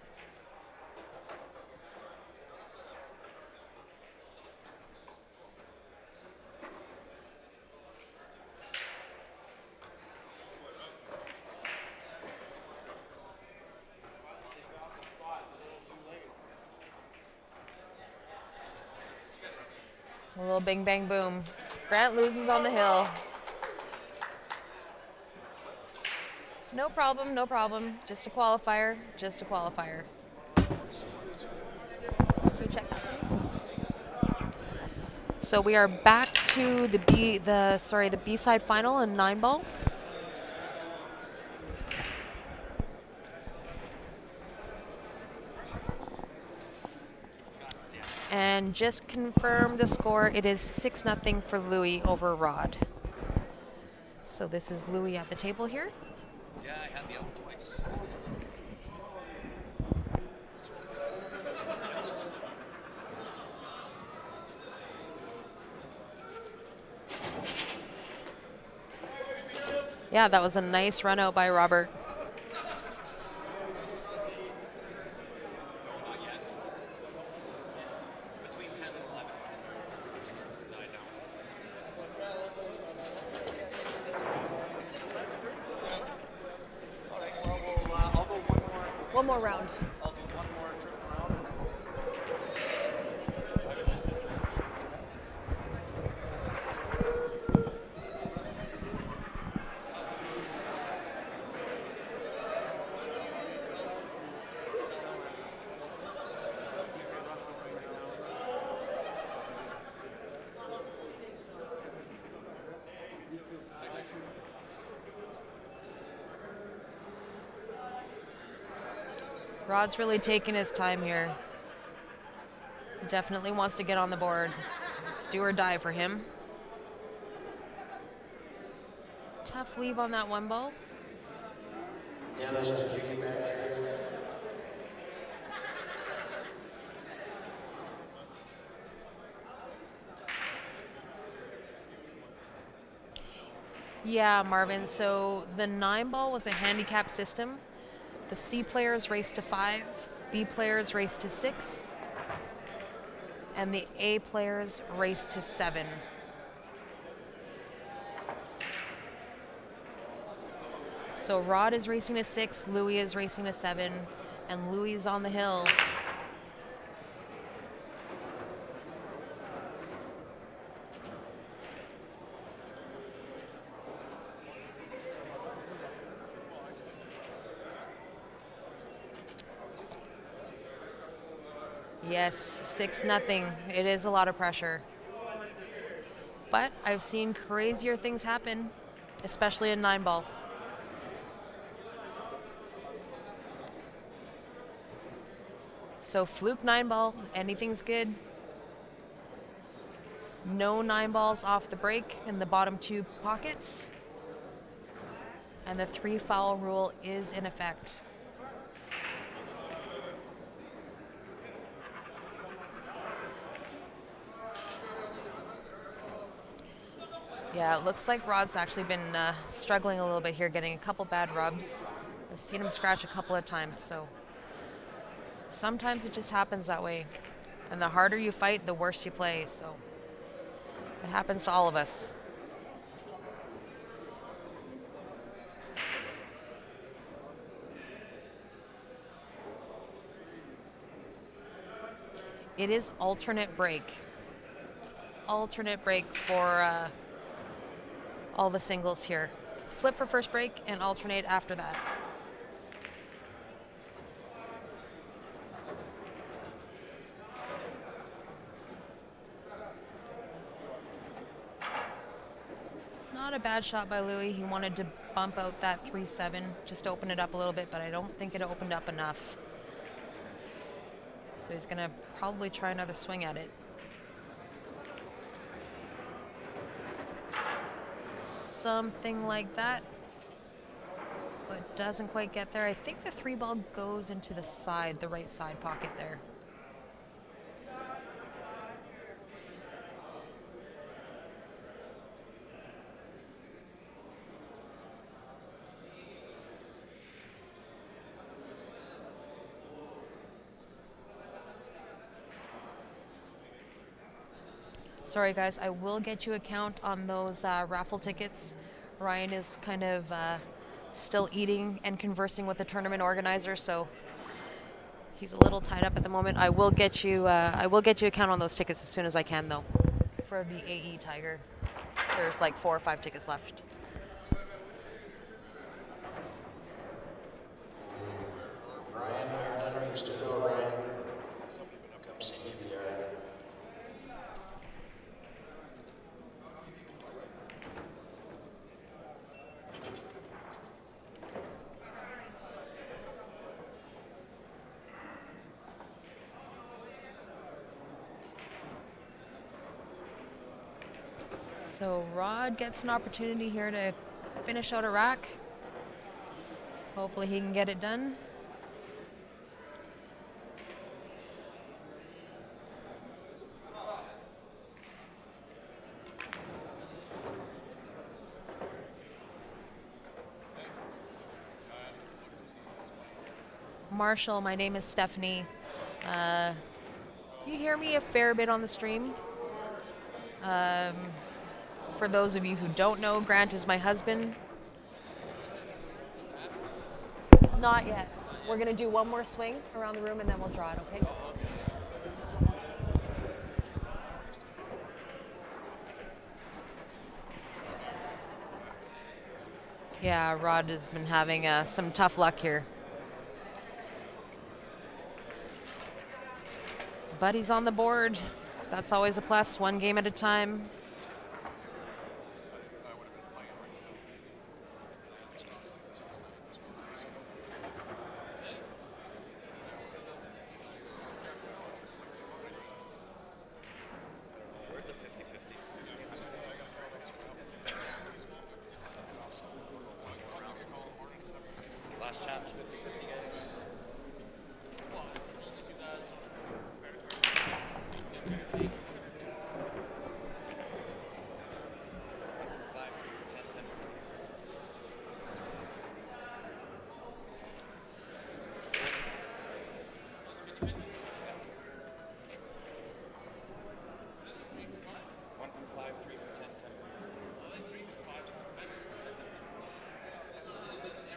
S1: A little bing, bang, boom. Grant loses on the hill. No problem, no problem. Just a qualifier, just a qualifier. Can you check that for me? So we are back to the B-side final in 9-ball. And just confirm the score. It is 6-0 for Louis over Rod. So this is Louis at the table here.
S5: Yeah, I had the out twice.
S1: Yeah, that was a nice run out by Robert.
S5: Between 10 and 11. 9 down.
S4: All right, well, I'll go
S1: One more round.
S4: I'll do one more triple round.
S1: Rod's really taking his time here. He definitely wants to get on the board. It's do or die for him. Tough leave on that one ball.
S2: Dennis, did you get back here yet?
S1: Yeah, Marvin. So the 9-ball was a handicap system. The C players raced to 5, B players raced to 6, and the A players raced to 7. So Rod is racing to 6, Louis is racing to 7, and Louis is on the hill. Yes, 6-0. It is a lot of pressure. But I've seen crazier things happen, especially in 9-ball. So fluke 9-ball, anything's good. No 9-balls off the break in the bottom 2 pockets. And the 3-foul rule is in effect. Yeah, it looks like Rod's actually been struggling a little bit here, getting a couple bad rubs. I've seen him scratch a couple of times, so sometimes it just happens that way. And the harder you fight, the worse you play, so it happens to all of us. It is alternate break. Alternate break for all the singles here. Flip for first break and alternate after that. Not a bad shot by Louis. He wanted to bump out that 3-7, just open it up a little bit, but I don't think it opened up enough. So he's gonna probably try another swing at it. Something like that, but doesn't quite get there. I think the 3-ball goes into the side, the right side pocket there. Sorry guys, I will get you a count on those raffle tickets. Ryan is kind of still eating and conversing with the tournament organizer, so he's a little tied up at the moment. I will get you a count on those tickets as soon as I can, though. for the AE Tiger. There's like 4 or 5 tickets left.
S2: Ryan Ireland rings to Hill. Ryan, come see me in the yard.
S1: So Rod gets an opportunity here to finish out a rack. Hopefully he can get it done. Marshall, my name is Stephanie. You hear me a fair bit on the stream. For those of you who don't know, Grant is my husband. Not yet. We're gonna do one more swing around the room and then we'll draw it, okay? Yeah, Rod has been having some tough luck here. But he's on the board. That's always a plus, 1 game at a time.
S5: Where'd the 50-50? Last chance, 50-50 guys.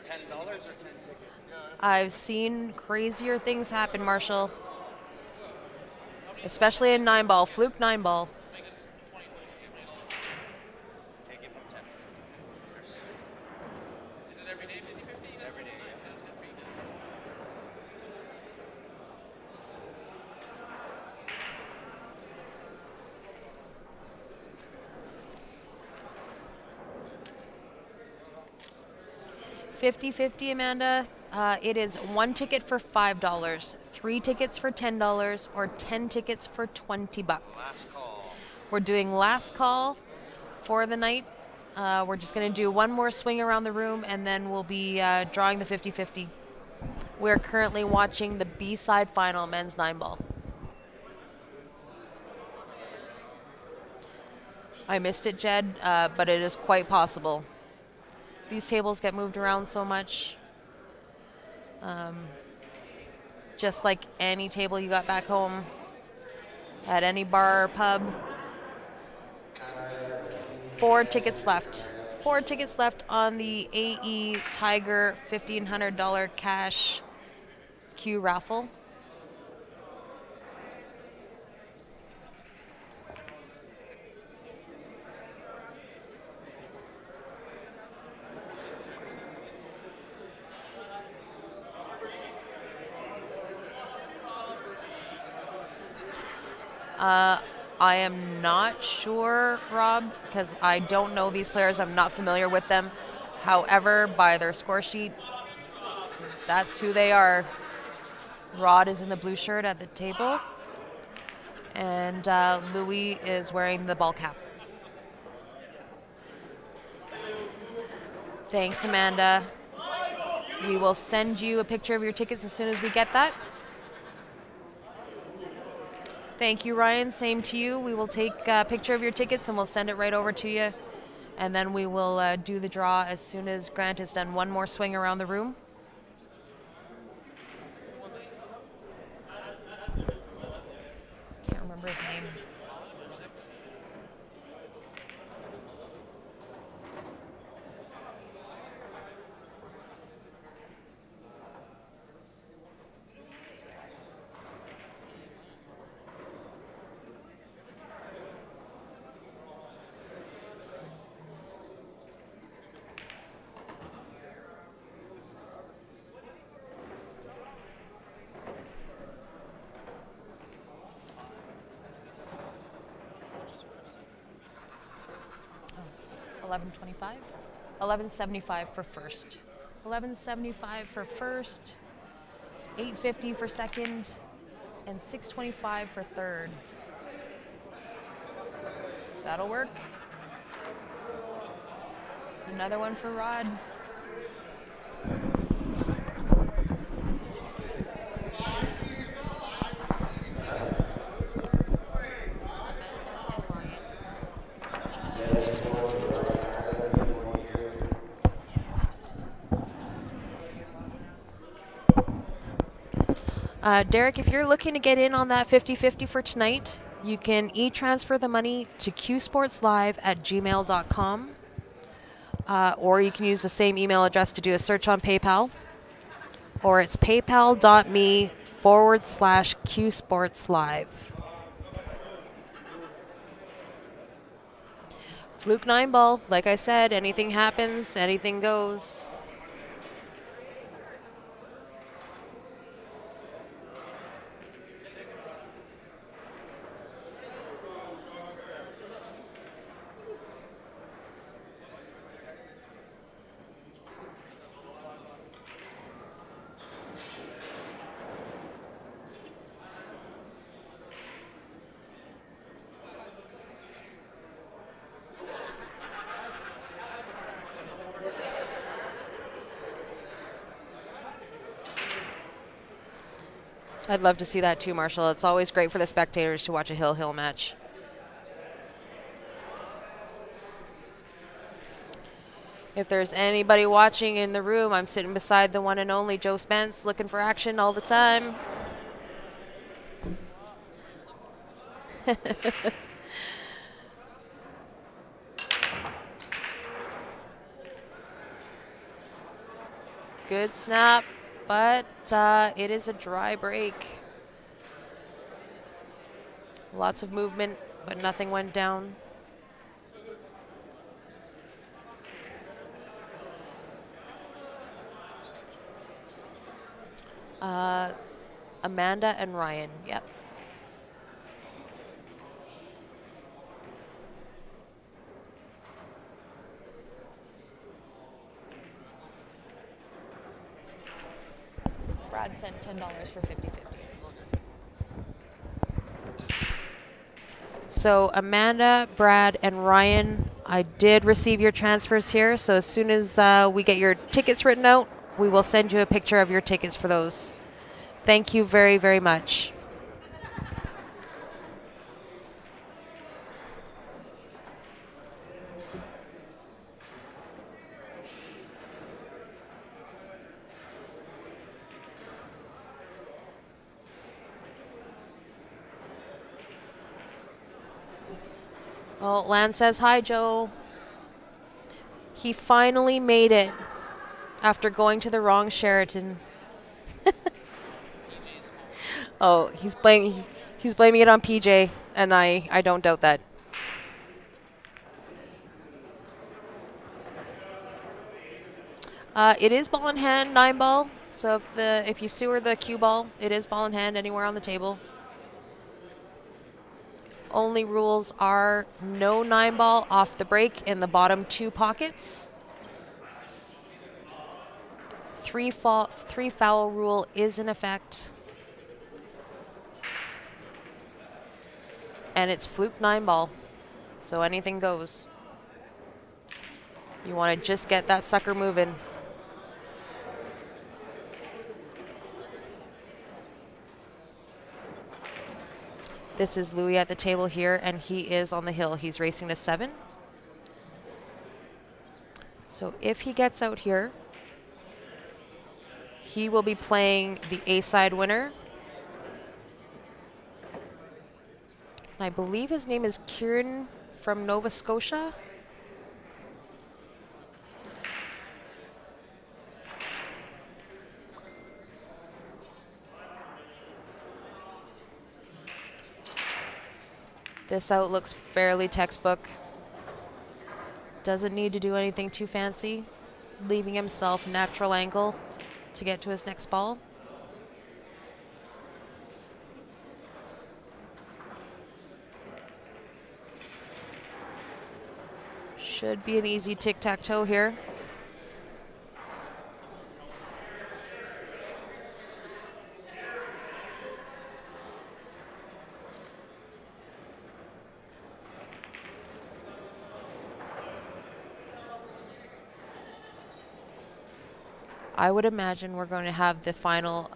S5: $10 or 10 tickets?
S1: I've seen crazier things happen, Marshall. Especially in 9-ball, fluke 9-ball.
S5: Okay, give him 10. Is it every day 50-50? Every day, yeah.
S1: $50-50, Amanda. It is 1 ticket for $5, 3 tickets for $10, or 10 tickets for $20.
S5: Last call.
S1: We're doing last call for the night. We're just going to do one more swing around the room, and then we'll be drawing the 50-50. We're currently watching the B-side final men's 9-ball. I missed it, Jed, but it is quite possible. These tables get moved around so much. Just like any table you got back home at any bar or pub. 4 tickets left. 4 tickets left on the AE Tiger $1,500 cash Q raffle. I am not sure, Rob, because I don't know these players. I'm not familiar with them. However, by their score sheet, that's who they are. Rod is in the blue shirt at the table, and Louis is wearing the ball cap. Thanks, Amanda. We will send you a picture of your tickets as soon as we get that. Thank you, Ryan. Same to you. We will take a picture of your tickets and we'll send it right over to you. And then we will do the draw as soon as Grant has done one more swing around the room. Can't remember his name. 11.25. 11.75 for first. 11.75 for first. 8.50 for second. And 6.25 for third. That'll work. Another one for Rod. Derek, if you're looking to get in on that 50-50 for tonight, you can e-transfer the money to qsportslive@gmail.com. Or you can use the same email address to do a search on PayPal. Or it's paypal.me/qsportslive. Fluke 9 ball. Like I said, anything happens, anything goes. I'd love to see that too, Marshall. It's always great for the spectators to watch a hill-hill match. If there's anybody watching in the room, I'm sitting beside the one and only Joe Spence, looking for action all the time. Good snap, but it is a dry break. Lots of movement, but nothing went down. Amanda and Ryan, yep. Brad sent $10 for 50-50s. So Amanda, Brad, and Ryan, I did receive your transfers here. So as soon as we get your tickets written out, we will send you a picture of your tickets for those. Thank you very, very much. Oh, Lan says hi, Joe. He finally made it after going to the wrong Sheraton. Oh, he's blaming it on PJ, and I don't doubt that. It is ball in hand, 9 ball. So if you sewer the cue ball, it is ball in hand anywhere on the table. Only rules are no 9 ball off the break in the bottom 2 pockets. 3 foul rule is in effect. And it's fluke 9 ball, so anything goes. You want to just get that sucker moving. This is Louis at the table here, and he is on the hill. He's racing to 7. So if he gets out here, he will be playing the A-side winner. And I believe his name is Kieran from Nova Scotia. This out looks fairly textbook. Doesn't need to do anything too fancy, leaving himself natural angle to get to his next ball. Should be an easy tic-tac-toe here. I would imagine we're going to have the final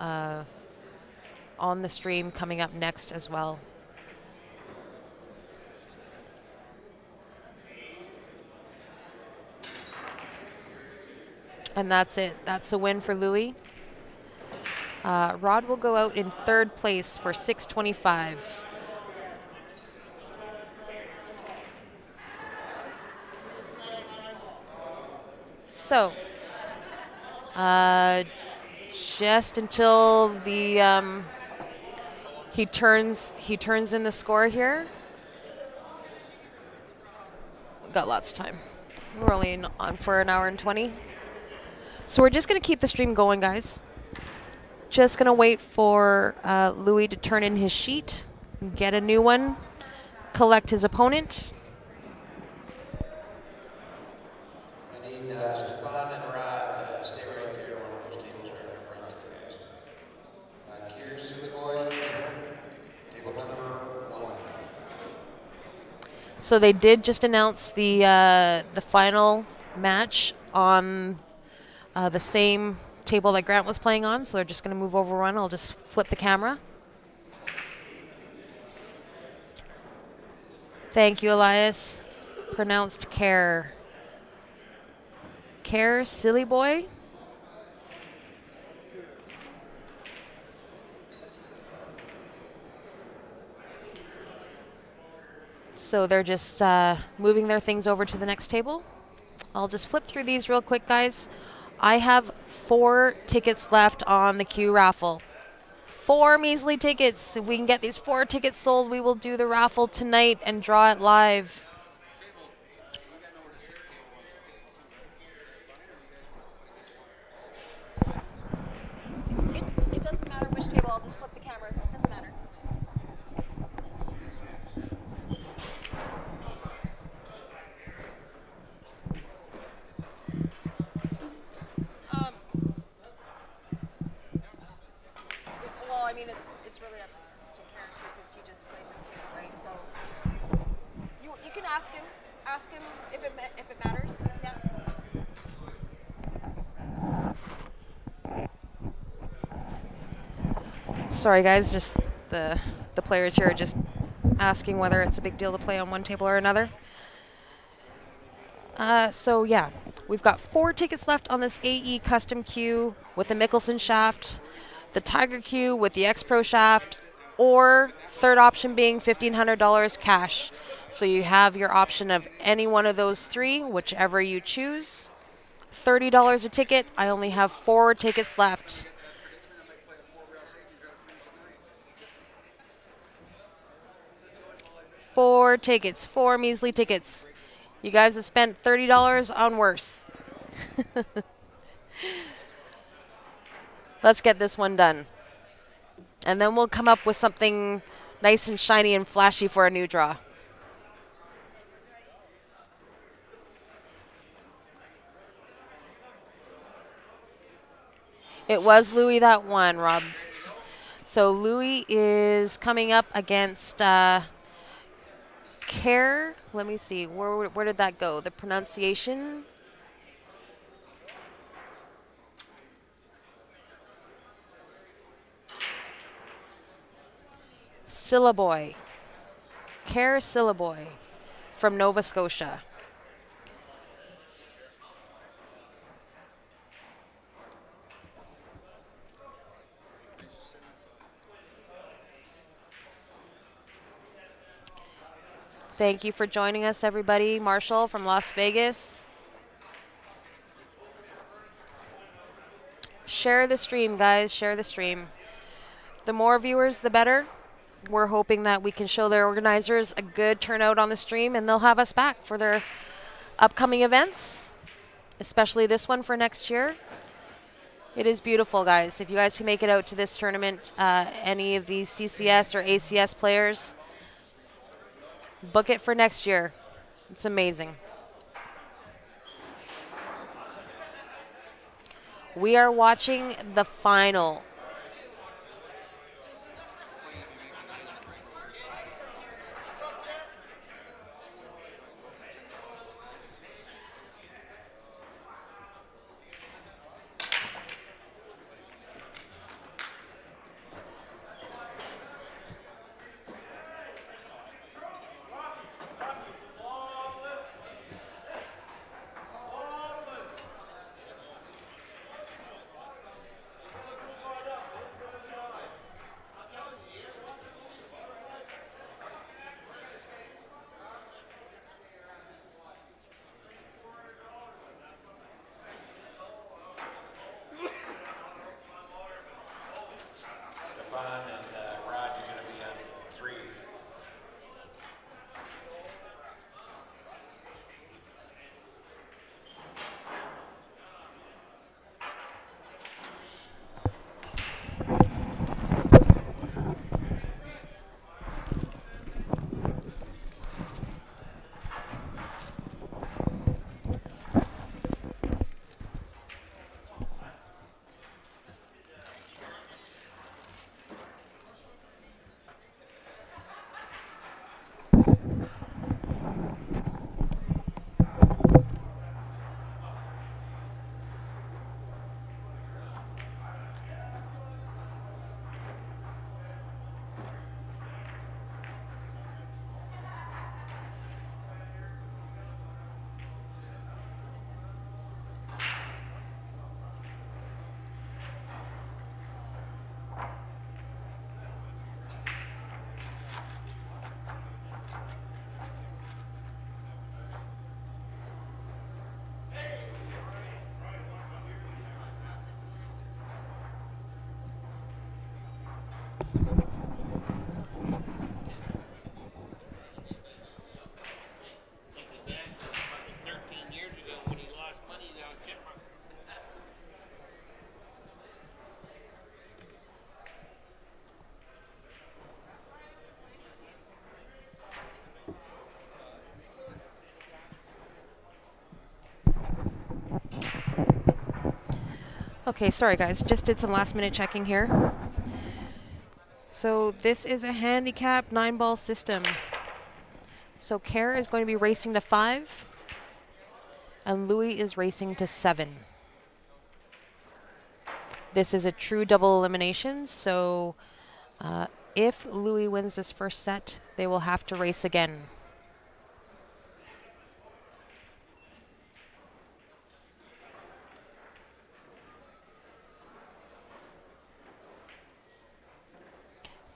S1: on the stream coming up next as well. And that's it. That's a win for Louis. Rod will go out in 3rd place for 625. So, just until the he turns in the score here. We've got lots of time. We're only on for an hour and 20. So we're just going to keep the stream going, guys. Just going to wait for Louis to turn in his sheet, get a new one, collect his opponent.
S2: I need Stefan and Rod stay right there, one of those tables right in front of you guys. Kier Siligoy, table number 1.
S1: So they did just announce the final match on the same table that Grant was playing on, so they're just going to move over one. I'll just flip the camera. Thank you, Elias. Pronounced Care. Care, silly boy. So they're just moving their things over to the next table. I'll just flip through these real quick, guys. I have 4 tickets left on the Q raffle. 4 measly tickets. If we can get these 4 tickets sold, we will do the raffle tonight and draw it live. It doesn't matter which table. I'll just flip the cameras. It doesn't matter. Well, I mean, it's really up to Karen because he just played this table, right? So you can ask him if it matters. Yeah. Sorry, guys. Just the players here are just asking whether it's a big deal to play on one table or another. So yeah, we've got 4 tickets left on this AE custom queue with the Mickelson shaft, the Tiger Q with the X-Pro shaft, or third option being $1,500 cash. So you have your option of any one of those 3, whichever you choose. $30 a ticket. I only have 4 tickets left. Four tickets, 4 measly tickets. You guys have spent $30 on worse. Let's get this one done. And then we'll come up with something nice and shiny and flashy for a new draw. It was Louis that won, Rob. So Louis is coming up against Care. Let me see. Where did that go? The pronunciation. Syllaboy. Care Syllaboy from Nova Scotia. Thank you for joining us, everybody. Marshall from Las Vegas. Share the stream, guys. Share the stream. The more viewers, the better. We're hoping that we can show their organizers a good turnout on the stream, and they'll have us back for their upcoming events, especially this one for next year. It is beautiful, guys. If you guys can make it out to this tournament, any of these CCS or ACS players, book it for next year. It's amazing. We are watching the final.
S2: Stefan and Rod, you're going to be on 3.
S1: Okay, sorry guys, just did some last minute checking here. So this is a handicap 9-ball system. So Kerr is going to be racing to 5, and Louis is racing to 7. This is a true double elimination, so if Louis wins this first set, they will have to race again.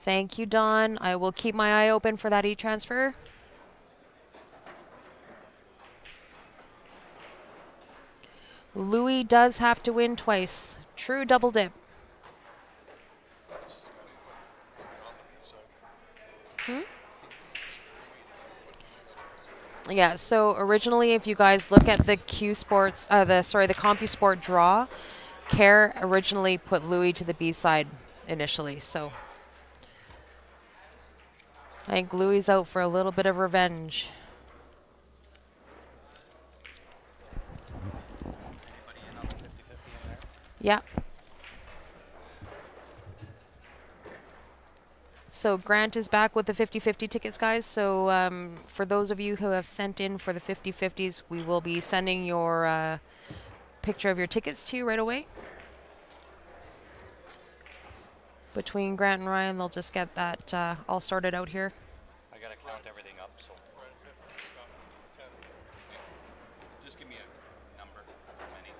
S1: Thank you, Don. I will keep my eye open for that e-transfer. Louis does have to win twice. True double dip. Yeah, so originally if you guys look at the the CompuSport draw, Kerr originally put Louis to the B side initially, so I think Louis is out for a little bit of revenge.
S5: Anybody in on the 50-50 in there?
S1: Yeah. So Grant is back with the 50-50 tickets, guys. So for those of you who have sent in for the 50-50s, we will be sending your picture of your tickets to you right away. Between Grant and Ryan, they'll just get that all sorted out here.
S5: I gotta count everything up, so
S3: Ryan Pittman, Scott, 10.
S5: just give me a number. How many?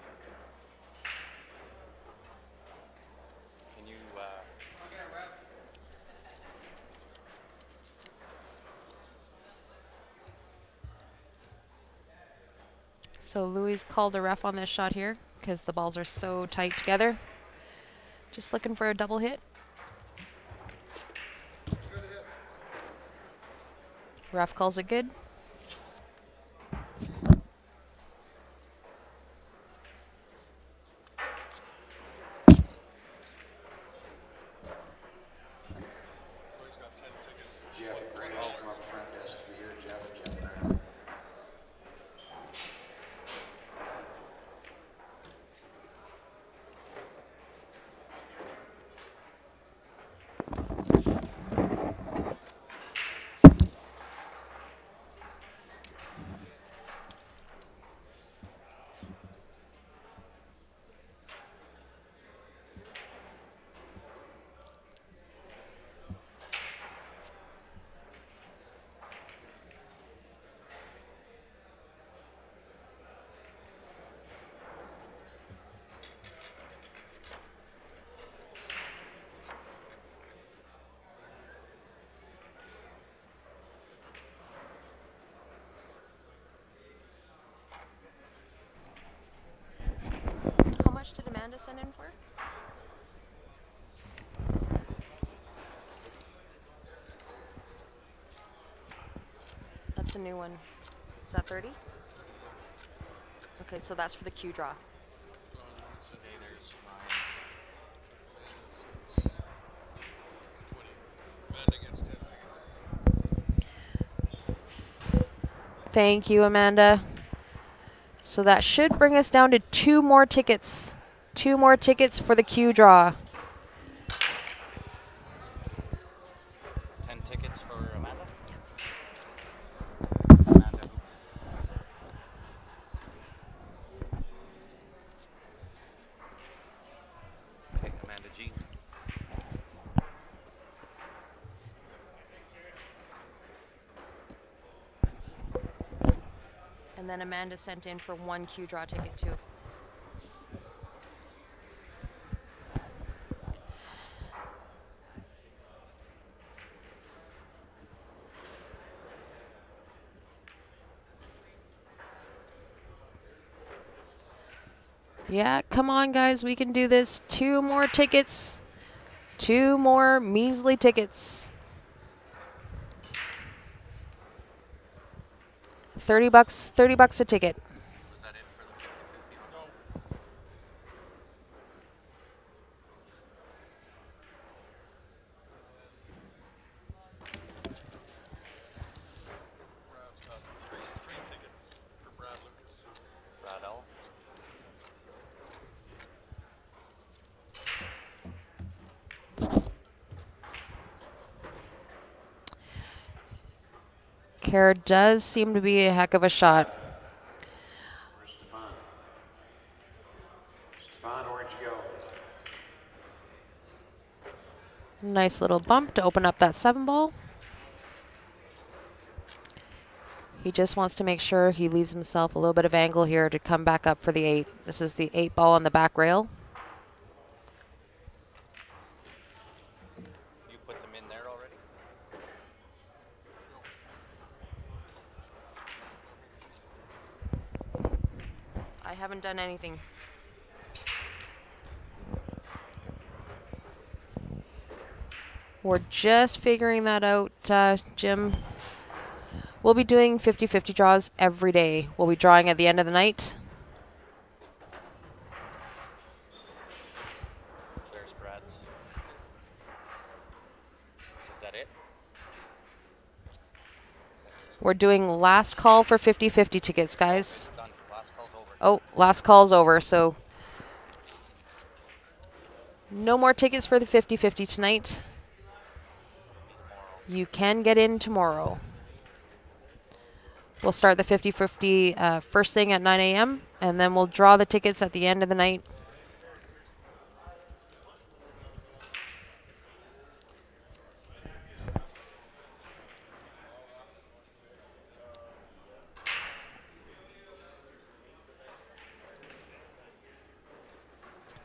S5: Can you?
S1: So Louis called a ref on this shot here because the balls are so tight together. Just looking for a double hit. Ref calls it good.
S3: Louis got 10 tickets.
S2: Jeff Graham, come up front desk over here. Jeff Graham.
S1: Amanda sent in for? That's a new one. Is that 30? Okay, so that's for the Q draw.
S5: Okay, there's Ryan's.
S3: 20. Amanda gets 10 tickets.
S1: Thank you, Amanda. So that should bring us down to 2 more tickets. 2 more tickets for the Q draw.
S5: 10 tickets for Amanda. Amanda who? Okay, Amanda G.
S1: And then Amanda sent in for 1 Q draw ticket too. Yeah, come on, guys. We can do this. 2 more tickets. 2 more measly tickets. $30 a ticket.
S5: Was that it for the 50-50?
S3: No. Brad's got three tickets for Brad Lucas.
S5: Brad L.
S1: Kara does seem to be a heck of a shot.
S2: Where's Stefan? Stefan, where'd you go?
S1: Nice little bump to open up that 7 ball. He just wants to make sure he leaves himself a little bit of angle here to come back up for the 8. This is the 8 ball on the back rail.
S5: You put them in there already?
S1: I haven't done anything. We're just figuring that out, Jim. We'll be doing 50-50 draws every day. We'll be drawing at the end of the night.
S5: There's Brad's. Is that it?
S1: We're doing last call for 50-50 tickets, guys.
S5: Done. Last call's over.
S1: Oh, last call's over, so no more tickets for the 50-50 tonight. You can get in tomorrow. We'll start the 50-50 first thing at 9 a.m. and then we'll draw the tickets at the end of the night.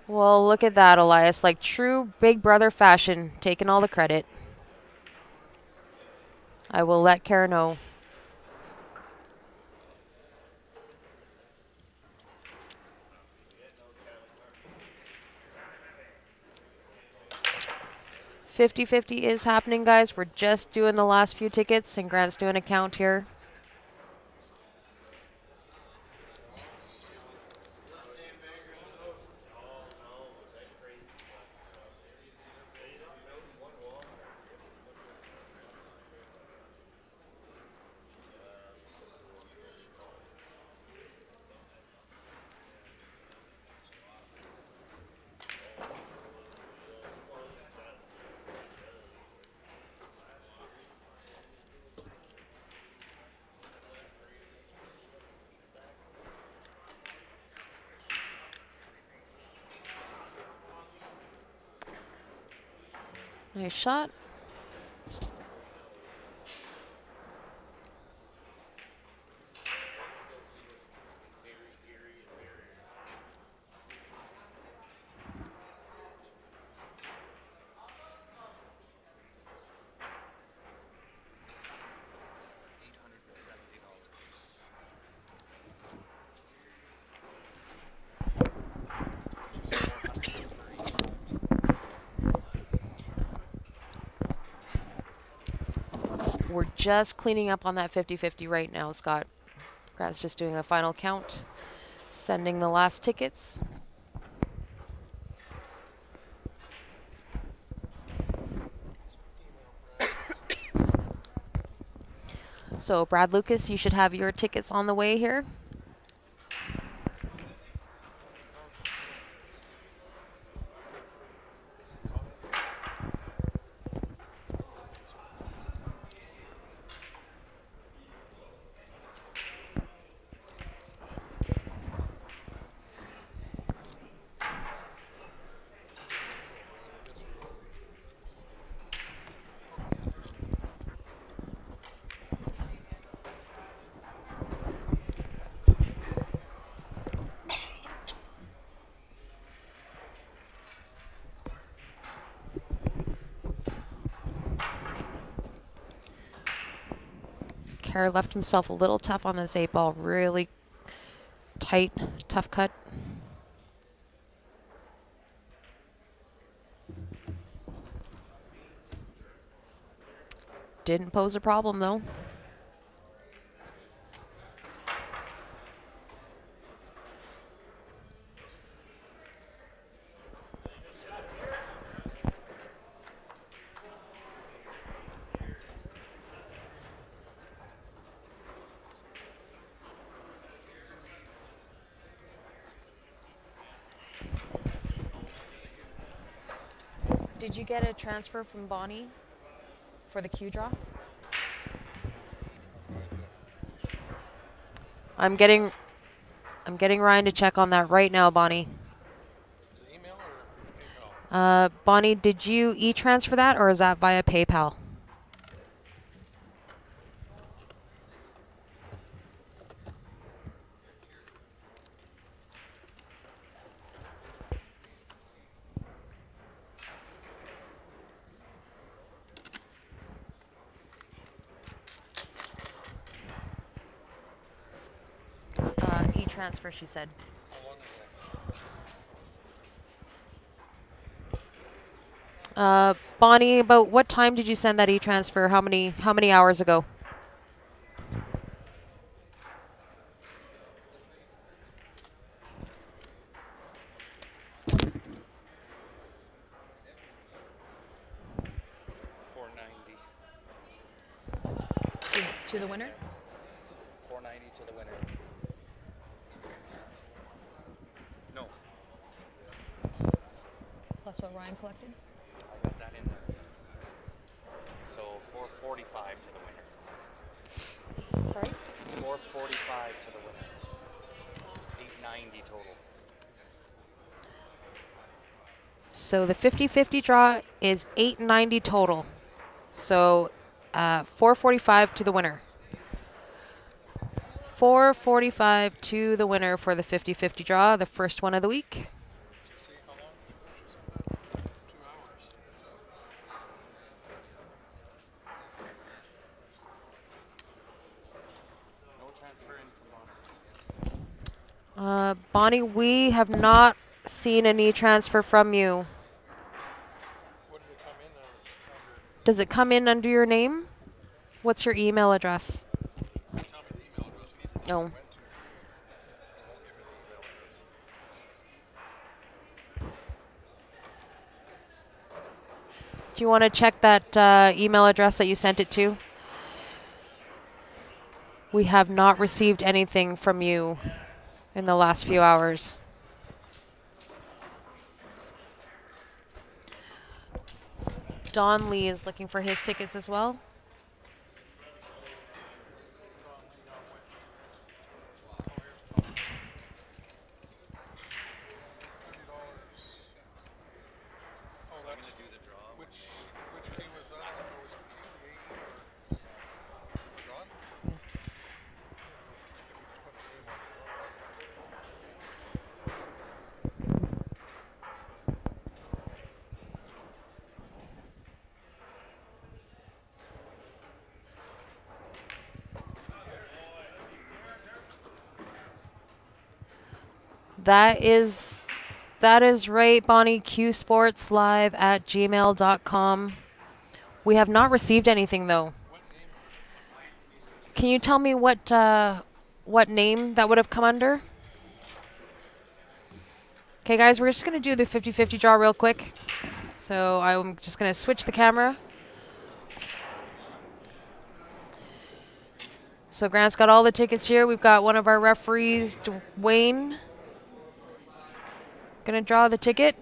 S1: Well, look at that, Elias. Like true Big Brother fashion, taking all the credit. I will let Kara know. $50-50 is happening, guys. We're just doing the last few tickets, and Grant's doing a count here. Nice shot.
S5: $870.
S1: just cleaning up on that 50-50 right now, Scott. Grad's just doing a final count, sending the last tickets. So Brad Lucas, you should have your tickets on the way here. Kerr left himself a little tough on this 8-ball. Really tight, tough cut. Didn't pose a problem though. Did you get a transfer from Bonnie for the Q draw? I'm getting Ryan to check on that right now, Bonnie.
S3: Is it email or PayPal?
S1: Bonnie, did you e-transfer that or is that via PayPal? E-transfer, she said.
S3: How long ago?
S1: Bonnie, about what time did you send that e-transfer? How many hours ago? To the winner?
S5: $4.90 to the winner. No,
S1: Plus what Ryan collected?
S5: I got that in there. So $4.45 to the winner.
S1: Sorry?
S5: $4.45 to the winner. $8.90 total.
S1: So the 50-50 draw is $8.90 total. So $4.45 to the winner. $4.45 to the winner for the 50-50 draw, the first one of the week.
S3: See how long? She said that 2 hours.
S5: No transfer in from Bonnie.
S1: Bonnie, we have not seen any transfer from you.
S3: What did it come in as under?
S1: Does it come in under your name? What's your email address?
S3: Tell me the email address either.
S1: Oh.
S3: Went to. It won't give me the email address.
S1: Do you want to check that email address that you sent it to? We have not received anything from you in the last few hours. Don Lee is looking for his tickets as well.
S3: Oh,
S5: I'm
S3: that's
S5: gonna do the draw.
S3: which key was that? Oh, was it key the AE or forgot? Yeah, that's the ticket we just put the name on the draw.
S1: That is right, Bonnie. qsportslive@gmail.com. We have not received anything though.
S3: What name?
S1: Can you tell me what name that would have come under? Okay, guys, we're just going to do the 50-50 draw real quick. So I'm just going to switch the camera. So Grant's got all the tickets here. We've got one of our referees, Dwayne, going to draw the ticket.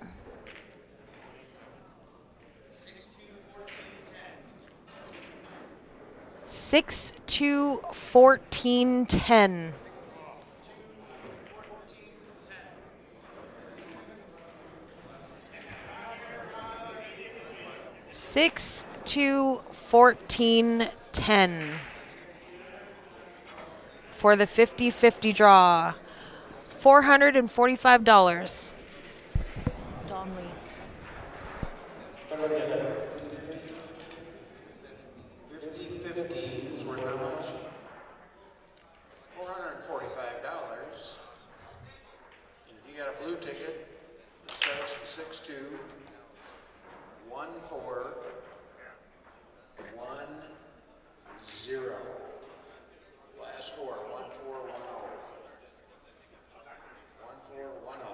S1: Six, 2, 14, 10. 6, 2, 14, 10. For the 50-50 draw. $445. Don Lee.
S2: What do we get at 50-50? 50-50 is worth how much? $445. And if you got a blue ticket, it starts at 6-2, 1-4, 1-0. Last four, 1-4, 1-0. 1-4, 1-0.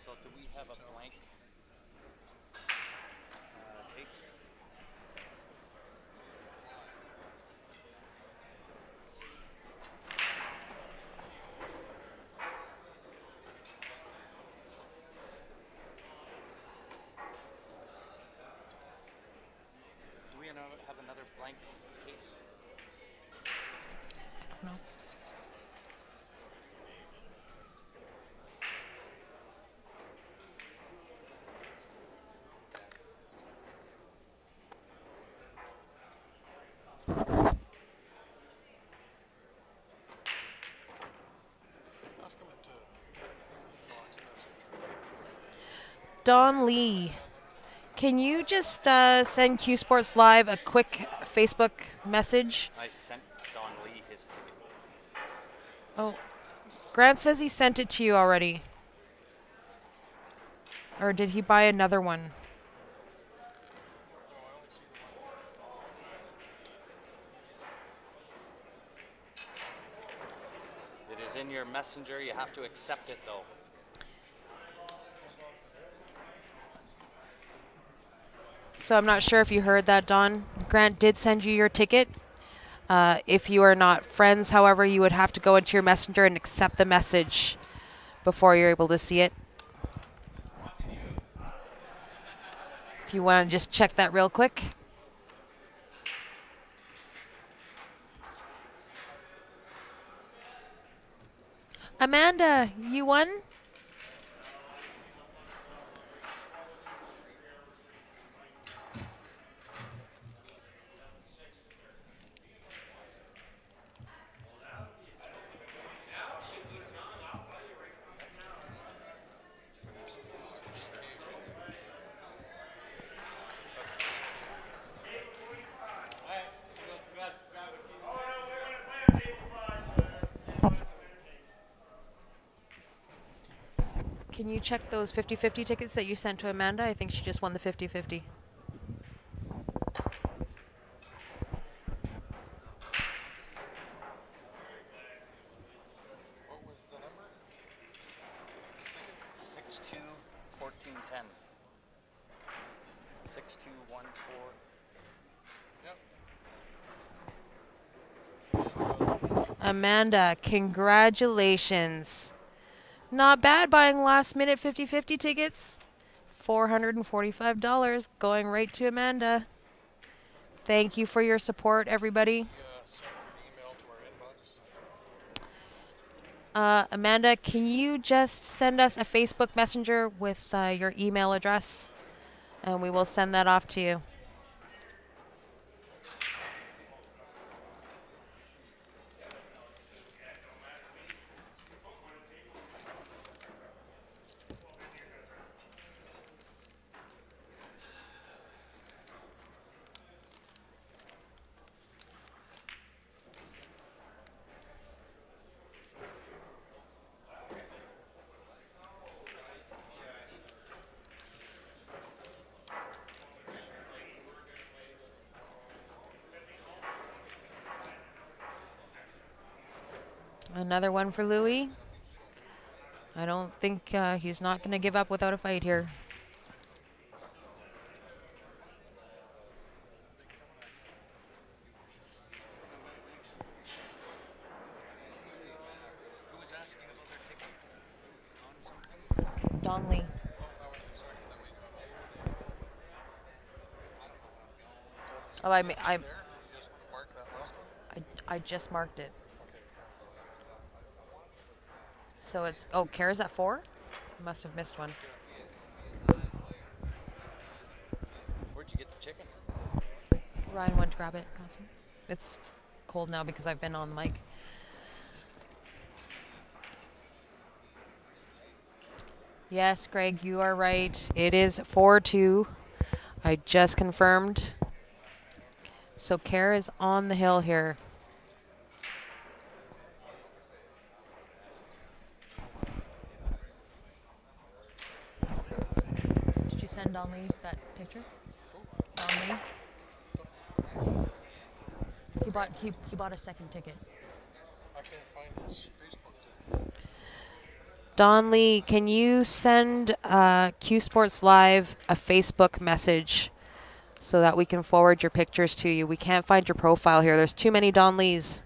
S5: So do we have a blank case? Do we have another blank case?
S1: No.
S3: That's coming to inbox messenger.
S1: Don Lee. Can you just send Q Sports Live a quick Facebook message?
S5: I sent Don Lee his ticket.
S1: Oh, Grant says he sent it to you already. Or did he buy another one?
S5: It is in your messenger. You have to accept it, though.
S1: So I'm not sure if you heard that, Don. Grant did send you your ticket. If you are not friends, however, you would have to go into your messenger and accept the message before you're able to see it. If you want to just check that real quick. Amanda, you won? Can you check those 50-50 tickets that you sent to Amanda? I think she just won the 50-50.
S3: What was the number?
S5: 6-2, 14-10. 6-2, 1-4.
S3: Yep.
S1: Amanda, congratulations. Not bad buying last minute 50-50 tickets. $445 going right to Amanda. Thank you for your support, everybody.
S3: Send an email to our inbox.
S1: Amanda, can you just send us a Facebook Messenger with your email address? And we will send that off to you. Another one for Louis. I don't think he's not going to give up without a fight here.
S5: Who was asking about their ticket on something?
S1: Don Lee.
S3: Oh, that was your second that we got.
S1: Oh, I
S3: There, did you just mark that last one?
S1: I just marked it. So it's, oh, Kara's at 4? Must have missed one.
S5: Where'd you get the chicken?
S1: Ryan went to grab it. Got some. It's cold now because I've been on the mic. Yes, Greg, you are right. It is 4-2. I just confirmed. So Kara is on the hill here. Did you send Don Lee that picture? Don Lee? He bought a second ticket.
S3: I can't find his Facebook tag.
S1: Don Lee, can you send Q Sports Live a Facebook message so that we can forward your pictures to you? We can't find your profile here. There's too many Don Lees.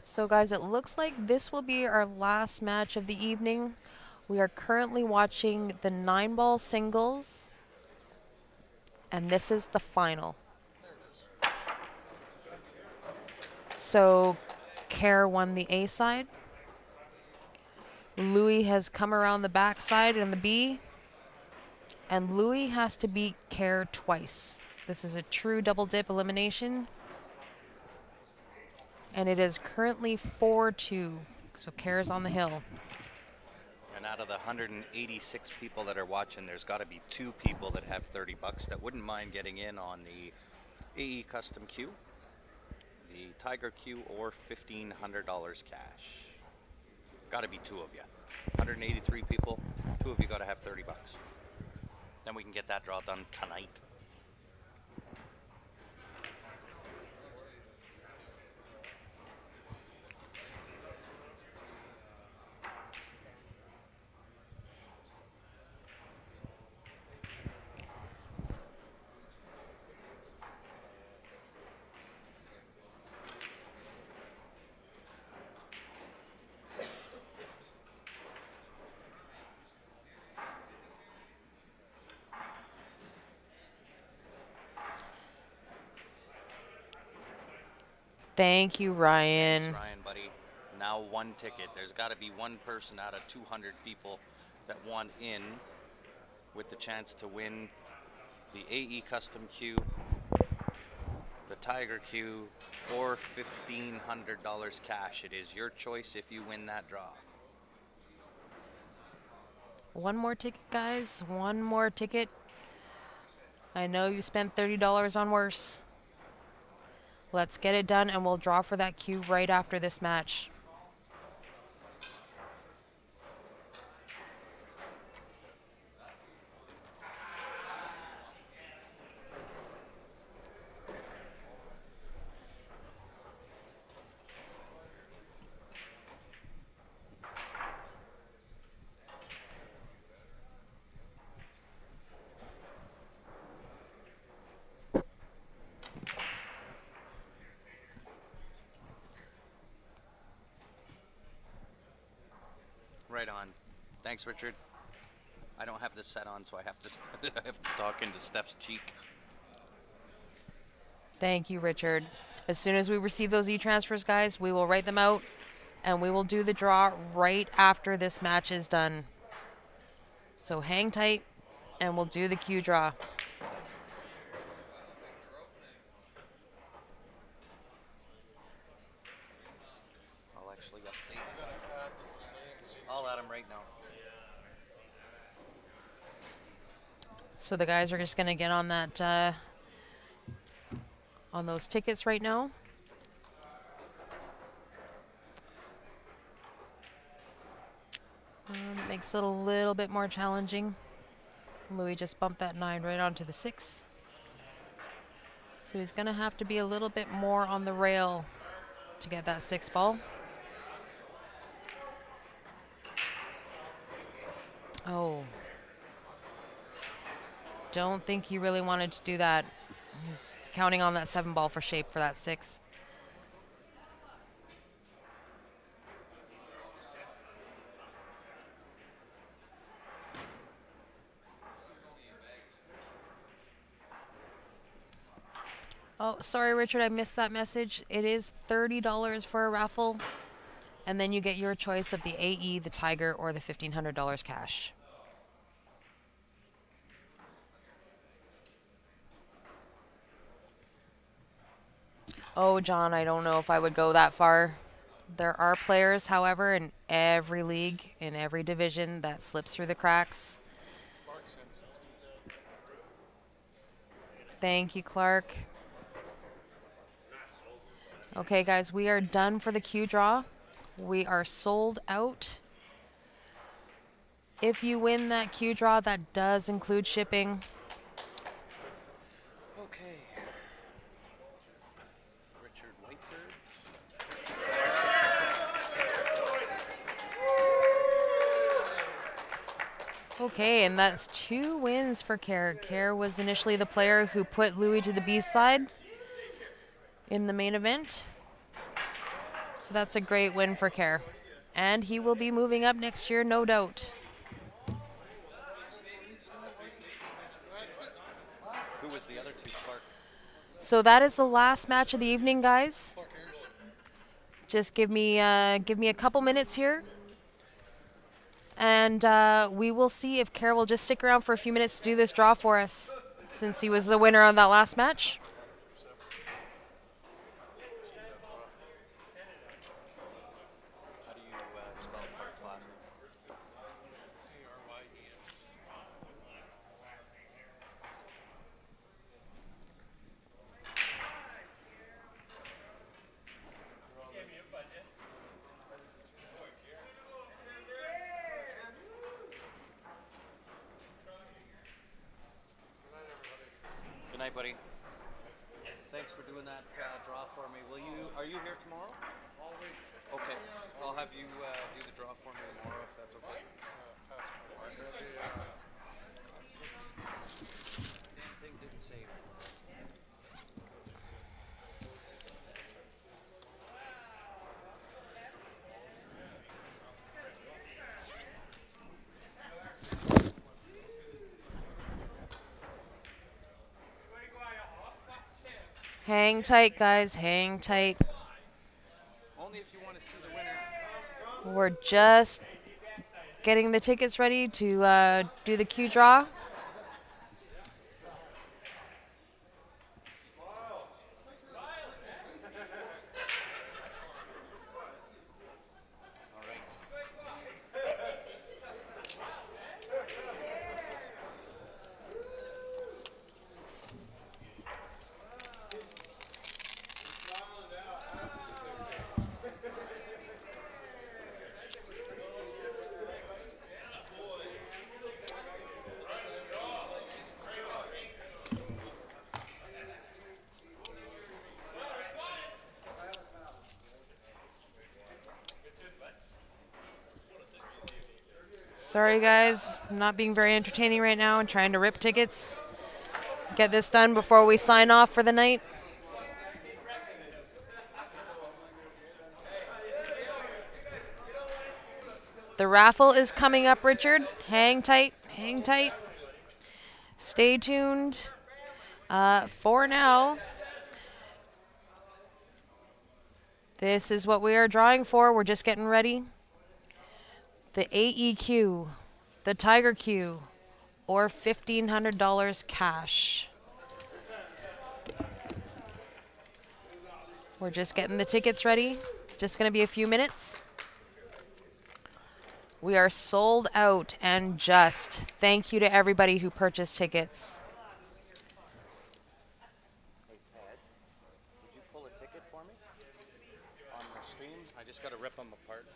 S1: So guys, it looks like this will be our last match of the evening. We are currently watching the 9-ball singles, and this is the final. So Kerr won the A side. Louis has come around the back side in the B, and Louis has to beat Kerr twice. This is a true double dip elimination. And it is currently 4-2. So Kara's on the hill.
S5: And out of the 186 people that are watching, there's got to be 2 people that have $30 that wouldn't mind getting in on the AE Custom Q, the Tiger Q, or $1,500 cash. Got to be 2 of you. 183 people, 2 of you got to have $30. Then we can get that draw done tonight.
S1: Thank you, Ryan.
S5: Thanks, Ryan, buddy. Now 1 ticket. There's got to be 1 person out of 200 people that want in with the chance to win the AE Custom Q, the Tiger Q, or $1,500 cash. It is your choice if you win that draw.
S1: 1 more ticket, guys. 1 more ticket. I know you spent $30 on worse. Let's get it done, and we'll draw for that Q right after this match.
S5: Right on. Thanks, Richard. I don't have this set on, so I have to I have to talk into Steph's cheek.
S1: Thank you, Richard. As soon as we receive those e-transfers, guys, we will write them out, and we will do the draw right after this match is done. So hang tight, and we'll do the Q draw. So the guys are just going to get on that, on those tickets right now. It makes it a little bit more challenging. Louis just bumped that 9 right onto the 6. So he's going to have to be a little bit more on the rail to get that 6 ball. Oh. Don't think he really wanted to do that. He's counting on that 7 ball for shape for that 6. Oh, sorry, Richard, I missed that message. It is $30 for a raffle, and then you get your choice of the AE, the Tiger, or the $1,500 cash. Oh, John, I don't know if I would go that far. There are players, however, in every league, in every division, that slips through the cracks. Thank you, Clark. Okay, guys, we are done for the Q draw. We are sold out. If you win that Q draw, that does include shipping.
S5: Okay. Richard Whiteford.
S1: Okay, and that's 2 wins for Kerr. Kerr was initially the player who put Louis to the B side in the main event. So that's a great win for Kerr. And he will be moving up next year, no doubt.
S5: Who was the other 2, Clark?
S1: So that is the last match of the evening, guys. Just give me a couple minutes here. And we will see if Kerr will just stick around for a few minutes to do this draw for us, since he was the winner on that last match.
S5: How do you spell Clark's last name?
S3: A-R-Y-E-S.
S5: Good night, buddy. Thanks for doing that draw for me. Are you here tomorrow?
S3: All week.
S5: Okay. I'll have you do the draw for me tomorrow if that's okay.
S3: Pass my card.
S5: Damn thing didn't save.
S1: Hang tight, guys. Hang tight.
S5: Only if you want to see the winner.
S1: We're just getting the tickets ready to do the Q draw.
S5: All right.
S1: Sorry, guys. I'm not being very entertaining right now and trying to rip tickets. Get this done before we sign off for the night. The raffle is coming up, Richard. Hang tight. Hang tight. Stay tuned. For now, this is what we are drawing for. We're just getting ready. The AEQ, the Tiger Q, or $1,500 cash. We're just getting the tickets ready. Just going to be a few minutes. We are sold out and just. Thank you to everybody who purchased tickets.
S5: Hey Ted, did you pull a ticket for me on the stream? I just got to rip them apart.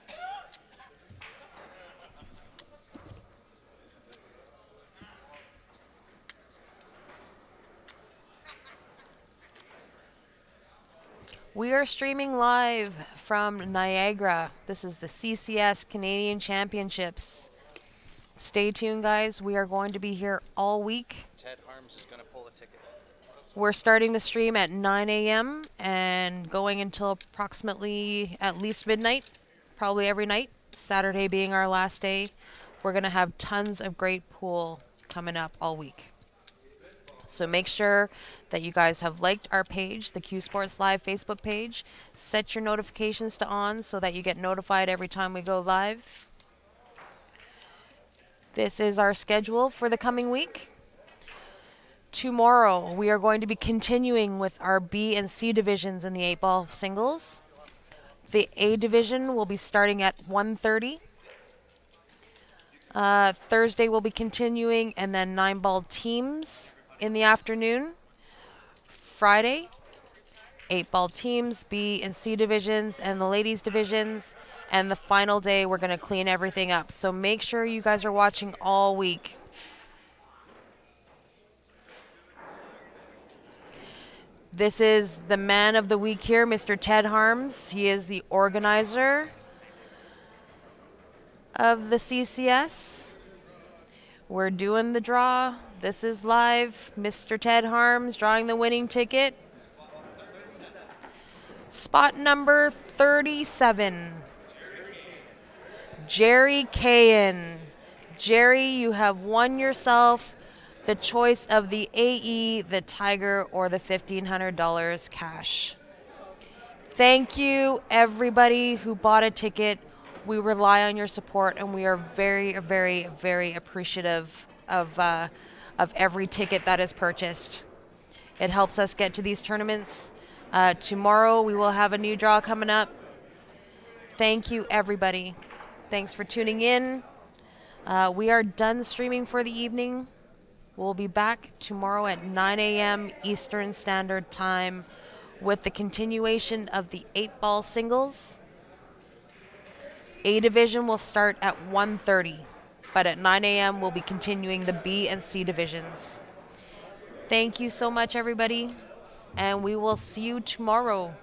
S1: We are streaming live from Niagara. This is the CCS Canadian Championships. Stay tuned, guys. We are going to be here all week.
S5: Ted Harms is going to pull a ticket.
S1: We're starting the stream at 9 a.m. and going until approximately at least midnight, probably every night, Saturday being our last day. We're going to have tons of great pool coming up all week. So make sure that you guys have liked our page, the Q Sports Live Facebook page. Set your notifications to on so that you get notified every time we go live. This is our schedule for the coming week. Tomorrow, we are going to be continuing with our B and C divisions in the 8-ball singles. The A division will be starting at 1:30. Thursday, we'll be continuing, and then 9-ball teams in the afternoon. Friday, 8-ball teams, B and C divisions, and the ladies divisions. And the final day, we're going to clean everything up. So make sure you guys are watching all week. This is the man of the week here, Mr. Ted Harms. He is the organizer of the CCS. We're doing the draw. This is live. Mr. Ted Harms drawing the winning ticket. Spot number 37. Jerry Kayan. Jerry, you have won yourself the choice of the AE, the Tiger, or the $1,500 cash. Thank you, everybody who bought a ticket. We rely on your support, and we are very, very, very appreciative of every ticket that is purchased. It helps us get to these tournaments. Tomorrow, we will have a new draw coming up. Thank you, everybody. Thanks for tuning in. We are done streaming for the evening. We'll be back tomorrow at 9 a.m. Eastern Standard Time with the continuation of the 8-ball singles. A division will start at 1:30, but at 9 a.m. we'll be continuing the B and C divisions. Thank you so much, everybody, and we will see you tomorrow.